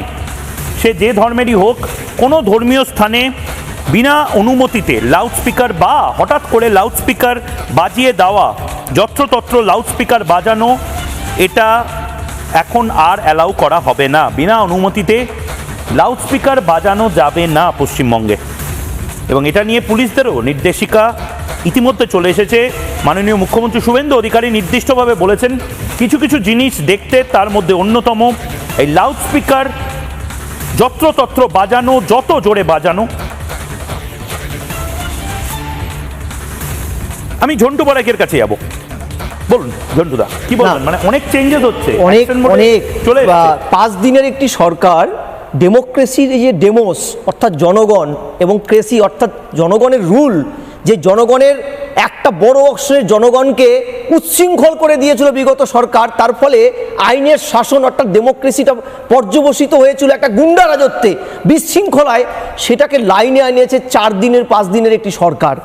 সে যে ধর্মেরই হোক, কোনো ধর্মীয় স্থানে বিনা অনুমতিতে লাউড স্পিকার বা হঠাৎ করে লাউড স্পিকার বাজিয়ে দেওয়া, যত্রতত্র লাউড স্পিকার বাজানো, এটা এখন আর অ্যালাউ করা হবে না। বিনা অনুমতিতে লাউড স্পিকার বাজানো যাবে না পশ্চিমবঙ্গে, এবং এটা নিয়ে পুলিশদেরও নির্দেশিকা ইতিমধ্যে চলে এসেছে। মাননীয় মুখ্যমন্ত্রী শুভেন্দু অধিকারী নির্দিষ্টভাবে বলেছেন কিছু কিছু জিনিস দেখতে, তার মধ্যে অন্যতম এই লাউড স্পিকার যত্রতত্র বাজানো, যত জোরে বাজানো। আমি ঝন্টু বারিকের কাছে যাব, বলুন ঝন্টুদা কি বলবেন? মানে অনেক চেঞ্জেস হচ্ছে, অনেক চলে 5 দিনের একটি সরকার ডেমোক্রেসির এই যে ডেমোস অর্থাৎ জনগণ এবং ক্রেসি অর্থাৎ জনগণের রুল, যে জনগণের একটা বড় অংশের জনগণকে উচ্ছৃঙ্খল করে দিয়েছিল বিগত সরকার, তার ফলে আইনের শাসন অর্থাৎ ডেমোক্রেসিটা পর্যবসিত হয়েছিল একটা গুন্ডা রাজত্বে, বিশৃঙ্খলায়, সেটাকে লাইনে আনিয়েছে 4 দিনের 5 দিনের একটি সরকার।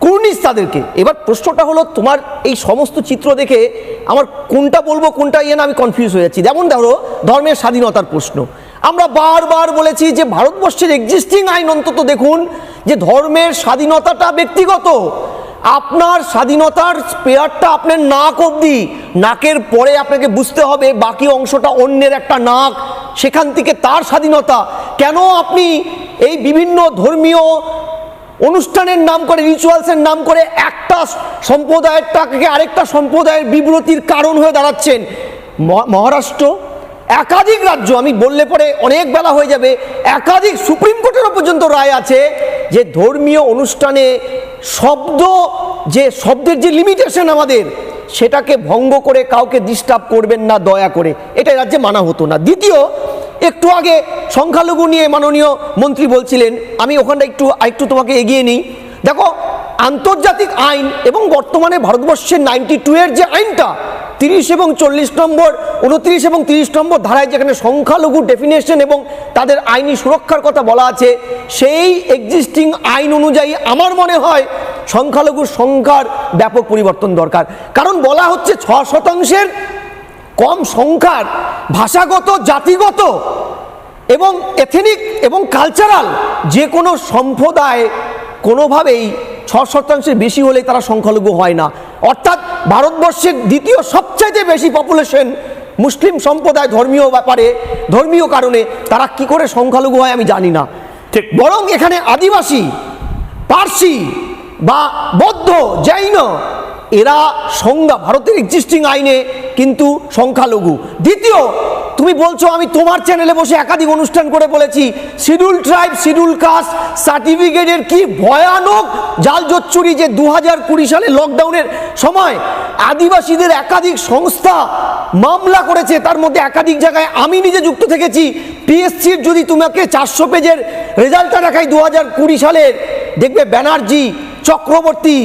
কুর্নিশ তাদেরকে। এবার প্রশ্নটা হলো, তোমার এই সমস্ত চিত্র দেখে আমার কোনটা বলবো কোনটা না আমি কনফিউজ হয়ে যাচ্ছি। যেমন ধরো ধর্মের স্বাধীনতার প্রশ্ন, আমরা বারবার বলেছি যে ভারতবর্ষের এক্সিস্টিং আইন অন্তত দেখুন যে ধর্মের স্বাধীনতাটা ব্যক্তিগত। আপনার স্বাধীনতার স্পেয়ারটা আপনার নাক অবধি, নাকের পরে আপনাকে বুঝতে হবে বাকি অংশটা অন্যের একটা নাক, সেখান থেকে তার স্বাধীনতা। কেন আপনি এই বিভিন্ন ধর্মীয় অনুষ্ঠানের নাম করে, রিচুয়ালসের নাম করে একটা সম্প্রদায়েরটাকে আরেকটা সম্প্রদায়ের বিব্রতির কারণ হয়ে দাঁড়াচ্ছেন? মহারাষ্ট্র, একাধিক রাজ্য, আমি বললে পরে অনেক বেলা হয়ে যাবে, একাধিক সুপ্রিম কোর্টেরও পর্যন্ত রায় আছে যে ধর্মীয় অনুষ্ঠানে শব্দের যে লিমিটেশন আমাদের, সেটাকে ভঙ্গ করে কাউকে ডিস্টার্ব করবেন না দয়া করে, এটা রাজ্যে মানা হতো না। দ্বিতীয়, একটু আগে সংখ্যালঘু নিয়ে মাননীয় মন্ত্রী বলছিলেন, আমি ওখানটা একটু তোমাকে এগিয়ে নিই। দেখো, আন্তর্জাতিক আইন এবং বর্তমানে ভারতবর্ষের 92 এর যে আইনটা 30 এবং 40 নম্বর, 29 এবং 30 নম্বর ধারায় যেখানে সংখ্যালঘু ডেফিনেশন এবং তাদের আইনি সুরক্ষার কথা বলা আছে, সেই এক্সিস্টিং আইন অনুযায়ী আমার মনে হয় সংখ্যালঘুর সংখ্যার ব্যাপক পরিবর্তন দরকার। কারণ বলা হচ্ছে 6% কম সংখ্যার ভাষাগত, জাতিগত এবং এথনিক এবং কালচারাল যে কোনো সম্প্রদায় কোনোভাবেই 6% বেশি হলে তারা সংখ্যালঘু হয় না। অর্থাৎ ভারতবর্ষের দ্বিতীয় সবচাইতে বেশি পপুলেশন মুসলিম সম্প্রদায়, ধর্মীয় ব্যাপারে, ধর্মীয় কারণে তারা কি করে সংখ্যালঘু হয় আমি জানি না। ঠিক, বরং এখানে আদিবাসী, পার্সি বা বৌদ্ধ, জৈন, এরা সংজ্ঞা ভারতের এক্সিস্টিং আইনে কিন্তু সংখ্যালঘু। দ্বিতীয়, তুমি বলছো আমি তোমার চ্যানেলে বসে একাধিক অনুষ্ঠান করে বলেছি শিডিউল ট্রাইব শিডিউল কাস্ট সার্টিফিকেটের কি ভয়ানক জাল জোচ্চুরি, যে 2020 সালে লকডাউনের সময় আদিবাসীদের একাধিক সংস্থা মামলা করেছে, তার মধ্যে একাধিক জায়গায় আমি নিজে যুক্ত থেকেছি। পিএসসির যদি তোমাকে 400 পেজের রেজাল্টটা দেখাই 2020 সালের, দেখবে ব্যানার্জি, চক্রবর্তী,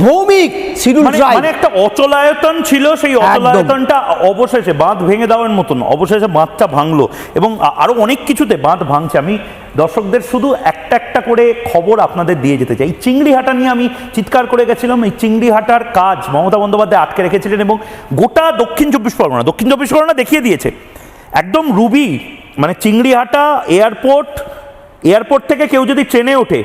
ভৌমিক, শিডিউল ট্রাইব মানে একটা অচলায়তন ছিল, সেই অচলায়তনটা অবশেষে বাঁধ ভেঙে দেওয়ার মতন অবশেষে বাঁধটা ভাঙলো এবং আরো অনেক কিছুতে বাঁধ ভাঙছে। আমি দর্শকদের শুধু একটা একটা করে খবর আপনাদের দিয়ে যেতে চাই। এই চিংড়িহাটা নিয়ে আমি চিৎকার করে গেছিলাম। এই চিংড়িহাটার কাজ মমতা বন্দ্যোপাধ্যায় আটকে রেখেছিলেন এবং গোটা দক্ষিণ চব্বিশ পরগনা দেখিয়ে দিয়েছে একদম রুবি। মানে চিংড়িহাটা এয়ারপোর্ট থেকে কেউ যদি ট্রেনে ওঠে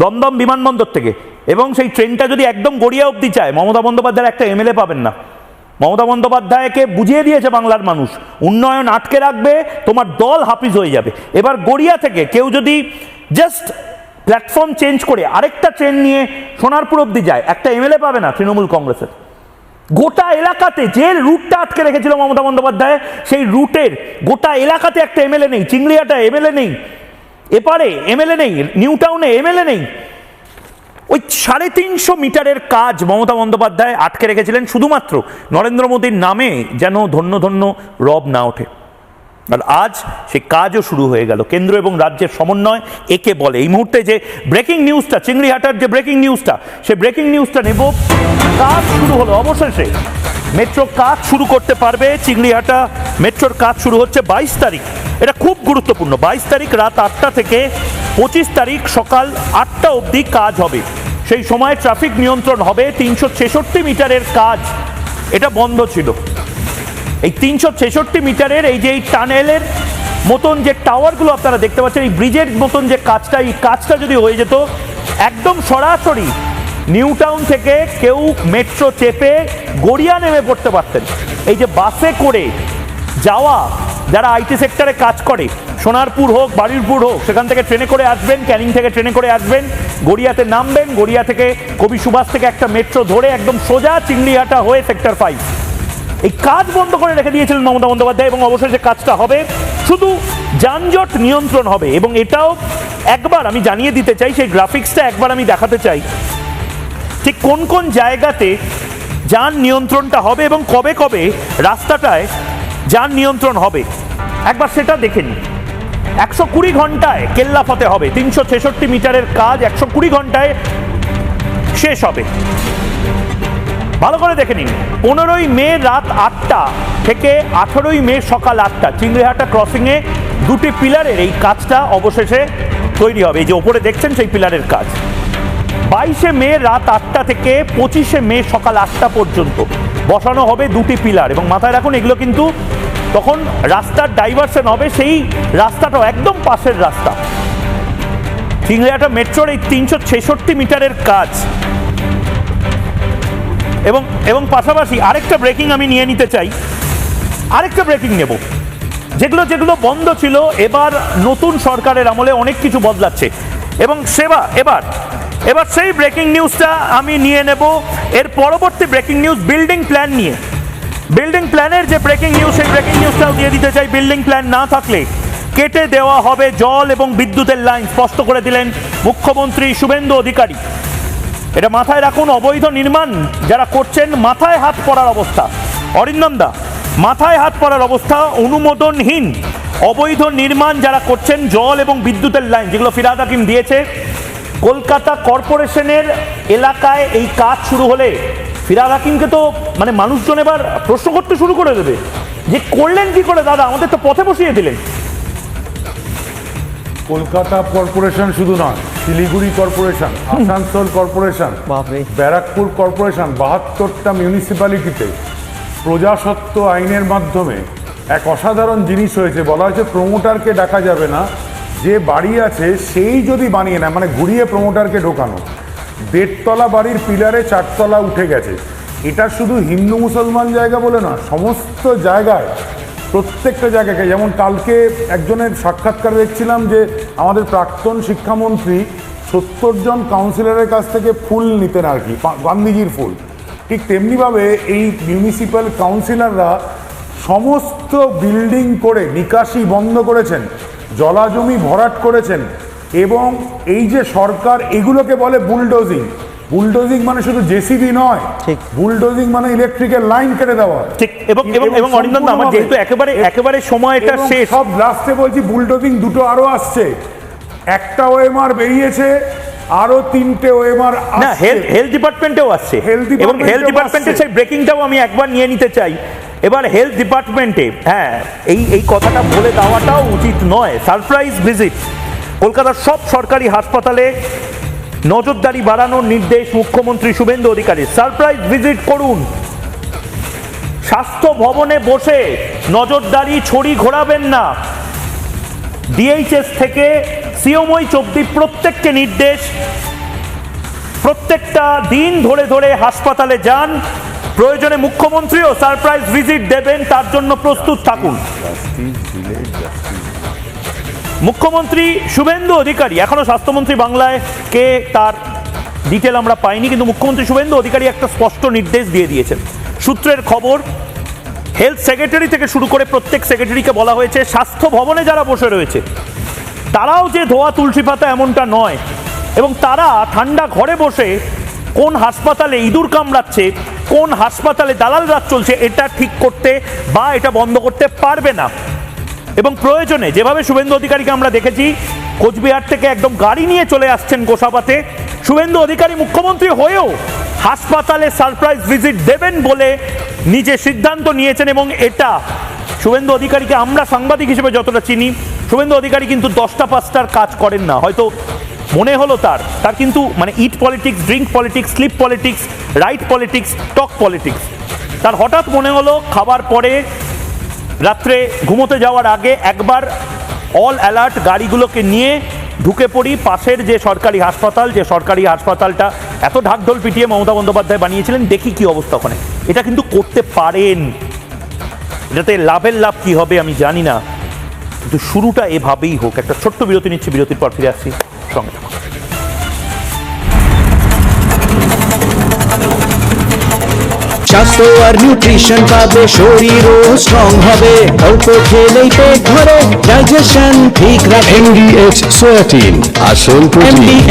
দমদম বিমানবন্দর থেকে এবং সেই ট্রেনটা যদি একদম গড়িয়া অবধি চায়, মমতা বন্দ্যোপাধ্যায়ের একটা এমএলএ পাবেন না। মমতা বন্দ্যোপাধ্যায়কে বুঝিয়ে দিয়েছে বাংলার মানুষ, উন্নয়ন আটকে রাখবে, তোমার দল হাফিজ হয়ে যাবে। এবার গড়িয়া থেকে কেউ যদি জাস্ট প্ল্যাটফর্ম চেঞ্জ করে আরেকটা ট্রেন নিয়ে সোনারপুর অবধি যায়, একটা এমএলএ পাবে না তৃণমূল কংগ্রেসের। গোটা এলাকাতে যে রুটটা আটকে রেখেছিল মমতা বন্দ্যোপাধ্যায়, সেই রুটের গোটা এলাকাতে একটা এমএলএ নেই। চিংড়িয়াটা এমএলএ নেই, এপারে এমএলএ নেই, নিউ টাউনে এমএলএ নেই। ওই 350 মিটারের কাজ মমতা বন্দ্যোপাধ্যায় আটকে রেখেছিলেন শুধুমাত্র নরেন্দ্র মোদীর নামে যেন ধন্য ধন্য রব না ওঠে। আর আজ সেই কাজও শুরু হয়ে গেল। কেন্দ্র এবং রাজ্যের সমন্বয় একে বলে। এই মুহূর্তে যে ব্রেকিং নিউজটা, চিংড়িহাটার যে ব্রেকিং নিউজটা, সেই ব্রেকিং নিউজটা নেব। কাজ শুরু হলো অবশেষে, মেট্রো কাজ শুরু করতে পারবে। চিংড়িহাটা মেট্রোর কাজ শুরু হচ্ছে 22 তারিখ। এটা খুব গুরুত্বপূর্ণ। 22 তারিখ রাত 8টা থেকে 25 তারিখ সকাল 8টা অবধি কাজ হবে। সেই সময় ট্রাফিক নিয়ন্ত্রণ হবে। 366 মিটারের কাজ এটা বন্ধ ছিল। এই 366 মিটারের এই যে এই টানেলের মতন যে টাওয়ারগুলো আপনারা দেখতে পাচ্ছেন, এই ব্রিজের মতন যে কাজটা, এই কাজটা যদি হয়ে যেত একদম সরাসরি নিউ টাউন থেকে কেউ মেট্রো চেপে গড়িয়া নেমে পড়তে পারতেন। এই যে বাসে করে যাওয়া, যারা আইটি সেক্টরে কাজ করে, সোনারপুর হোক বারুইপুর হোক, সেখান থেকে ট্রেনে করে আসবেন, ক্যানিং থেকে ট্রেনে করে আসবেন, গড়িয়াতে নামবেন, গড়িয়া থেকে কবি সুভাষ থেকে একটা মেট্রো ধরে একদম সোজা চিংড়িহাটা হয়ে সেক্টর 5। এই কাজ বন্ধ করে রেখে দিয়েছিলেন মমতা বন্দ্যোপাধ্যায় এবং অবশেষে কাজটা হবে। শুধু যানজট নিয়ন্ত্রণ হবে এবং এটাও একবার আমি জানিয়ে দিতে চাই, সেই গ্রাফিক্সটা একবার আমি দেখাতে চাই, ঠিক কোন কোন জায়গাতে যান নিয়ন্ত্রণটা হবে এবং কবে কবে রাস্তাটায় যান নিয়ন্ত্রণ হবে, একবার সেটা দেখে নিন। 120 ঘন্টায় কেল্লাফতে হবে। 366 মিটারের কাজ 120 ঘন্টায় শেষ হবে। ভালো করে দেখে নিন। 15ই মে রাত 8টা থেকে 18ই মে সকাল 8টা চিংড়িহাটা ক্রসিংয়ে দুটি পিলারের এই কাজটা অবশেষে তৈরি হবে। এই যে ওপরে দেখছেন সেই পিলারের কাজ। 22শে মে রাত 8টা থেকে 25শে মে সকাল 8টা পর্যন্ত বসানো হবে দুটি পিলার। এবং মাথায় রাখুন, এগুলো কিন্তু তখন রাস্তার ডাইভারশন হবে, সেই রাস্তাটাও একদম পাশের রাস্তা। চিংড়িহাটা মেট্রোর এই 366 মিটারের কাজ এবং পাশাপাশি আরেকটা ব্রেকিং আমি নিয়ে নিতে চাই, আরেকটা ব্রেকিং নেব। যেগুলো বন্ধ ছিল এবার নতুন সরকারের আমলে অনেক কিছু বদলাচ্ছে এবং এবার সেই ব্রেকিং নিউজটা আমি নিয়ে নেব। এর পরবর্তী ব্রেকিং নিউজ বিল্ডিং প্ল্যান নিয়ে। বিল্ডিং প্ল্যানের যে ব্রেকিং নিউজ, সেই ব্রেকিং নিউজটাও দিয়ে দিতে চাই। বিল্ডিং প্ল্যান না থাকলে কেটে দেওয়া হবে জল এবং বিদ্যুতের লাইন, স্পষ্ট করে দিলেন মুখ্যমন্ত্রী শুভেন্দু অধিকারী। এটা মাথায় রাখুন, অবৈধ নির্মাণ যারা করছেন মাথায় হাত পড়ার অবস্থা। অরিন্দম দা, মাথায় হাত পড়ার অবস্থা। অনুমোদনহীন অবৈধ নির্মাণ যারা করছেন, জল এবং বিদ্যুতের লাইন যেগুলো ফিরহাদ হাকিম দিয়েছে, কলকাতা কর্পোরেশনের এলাকায় এই কাজ শুরু হলে ফিরহাদ হাকিমকে তো মানে মানুষজন এবার প্রশ্ন করতে শুরু করে দেবে যে করলেন কি করে দাদা, আমাদের তো পথে বসিয়ে দিলেন। কলকাতা কর্পোরেশন শুধু নয়, Siliguri corporation, Asansol corporation, Barrackpore corporation, 72টা মিউনিসিপ্যালিটিতে প্রজাস্বত্ব আইনের মাধ্যমে এক অসাধারণ জিনিস হয়েছে। বলা হয়েছে প্রমোটারকে ডাকা যাবে না, যে বাড়ি আছে সেই যদি বানিয়ে নেয়, মানে ঘুরিয়ে প্রমোটারকে ঢোকানো। 1.5 তলা বাড়ির পিলারে 4 তলা উঠে গেছে। এটা শুধু হিন্দু মুসলমান জায়গা বলে না, সমস্ত জায়গায়, প্রত্যেকটা জায়গাকে। যেমন কালকে একজনের সাক্ষাৎকার দেখছিলাম যে আমাদের প্রাক্তন শিক্ষামন্ত্রী 70 জন কাউন্সিলরের কাছ থেকে ফুল নিতেন আর কি, গান্ধীজির ফুল। ঠিক তেমনিভাবে এই মিউনিসিপ্যাল কাউন্সিলররা সমস্ত বিল্ডিং করে নিকাশি বন্ধ করেছেন, জলাজমি ভরাট করেছেন, এবং এই যে সরকার এগুলোকে বলে বুলডোজিং। বুলডোজিং মানে শুধু জেসিবি নয়, ঠিক, বুলডোজিং মানে ইলেকট্রিকের লাইন কেটে দেওয়া। ঠিক, এবং অরিন্দম দা, আমার যেহেতু একেবারে সময়টা শেষ, সব লাস্টে বলছি বুলডোজিং দুটো আরো আসছে, একটা ওএমআর বেরিয়েছে, আরো 3টে ওএমআর না হেলথ ডিপার্টমেন্টেও আসছে, এবং হেলথ ডিপার্টমেন্টের সেই ব্রেকিংটাও আমি একবার নিয়ে নিতে চাই। এবার হেলথ ডিপার্টমেন্টে এই কথাটা বলে দেওয়াটাও উচিত নয়। সারপ্রাইজ ভিজিট কলকাতার সব সরকারি হাসপাতালে নজরদারি বাড়ানোর নির্দেশ মুখ্যমন্ত্রী শুভেন্দু অধিকারী। সারপ্রাইজ ভিজিট করুন, স্বাস্থ্য ভবনে বসে নজরদারি ছড়ি ঘোরাবেন না। ডিএইচএস থেকে সিওমই অবধি প্রত্যেককে নির্দেশ, প্রত্যেকটা দিন ধরে ধরে হাসপাতালে যান, প্রয়োজনে মুখ্যমন্ত্রীও সারপ্রাইজ ভিজিট দেবেন, তার জন্য প্রস্তুত থাকুন। মুখ্যমন্ত্রী শুভেন্দু অধিকারী, এখনো স্বাস্থ্যমন্ত্রী বাংলায় কে তার ডিটেল আমরা পাইনি, কিন্তু মুখ্যমন্ত্রী শুভেন্দু অধিকারী একটা স্পষ্ট নির্দেশ দিয়ে দিয়েছেন। সূত্রের খবর, হেলথ সেক্রেটারি থেকে শুরু করে প্রত্যেক সেক্রেটারিকে বলা হয়েছে স্বাস্থ্য ভবনে যারা বসে রয়েছে তারাও যে ধোয়া তুলসী পাতা এমনটা নয়, এবং তারা ঠান্ডা ঘরে বসে কোন হাসপাতালে ইঁদুর কামড়াচ্ছে, কোন হাসপাতালে দালাল রাজ চলছে এটা ঠিক করতে বা এটা বন্ধ করতে পারবে না। এবং প্রয়োজনে যেভাবে শুভেন্দু অধিকারীকে আমরা দেখেছি কোচবিহার থেকে একদম গাড়ি নিয়ে চলে আসছেন গোসাবাতে, শুভেন্দু অধিকারী মুখ্যমন্ত্রী হয়েও হাসপাতালে সারপ্রাইজ ভিজিট দেবেন বলে নিজে সিদ্ধান্ত নিয়েছেন। এবং এটা শুভেন্দু অধিকারীকে আমরা সাংবাদিক হিসেবে যতটা চিনি, শুভেন্দু অধিকারী কিন্তু 10টা 5টার কাজ করেন না। হয়তো মনে হলো তার কিন্তু মানে eat politics, drink politics, sleep politics, write politics, talk politics, তার হঠাৎ মনে হলো খাবার পরে রাত্রে ঘুমোতে যাওয়ার আগে একবার অল অ্যালার্ট গাড়িগুলোকে নিয়ে ঢুকে পড়ি পাশের যে সরকারি হাসপাতালটা এত ঢাকঢোল পিটিয়ে মমতা বন্দ্যোপাধ্যায় বানিয়েছিলেন, দেখি কি অবস্থা ওখানে। এটা কিন্তু করতে পারেন, এটাতে লাভের লাভ কি হবে আমি জানি না, কিন্তু শুরুটা এভাবেই হোক। একটা ছোট্ট বিরতি নিচ্ছি, বিরতির পর ফিরে আসছি, সঙ্গে থাকুন। স্বাস্থ্য আর নিউট্রিশন পাবে, শরীরও স্ট্রং হবে, অল্প খেলেই পেট ভরে, ডাইজেশন ঠিক রাখে। MDH সোয়াটিন আসল প্রোটিন।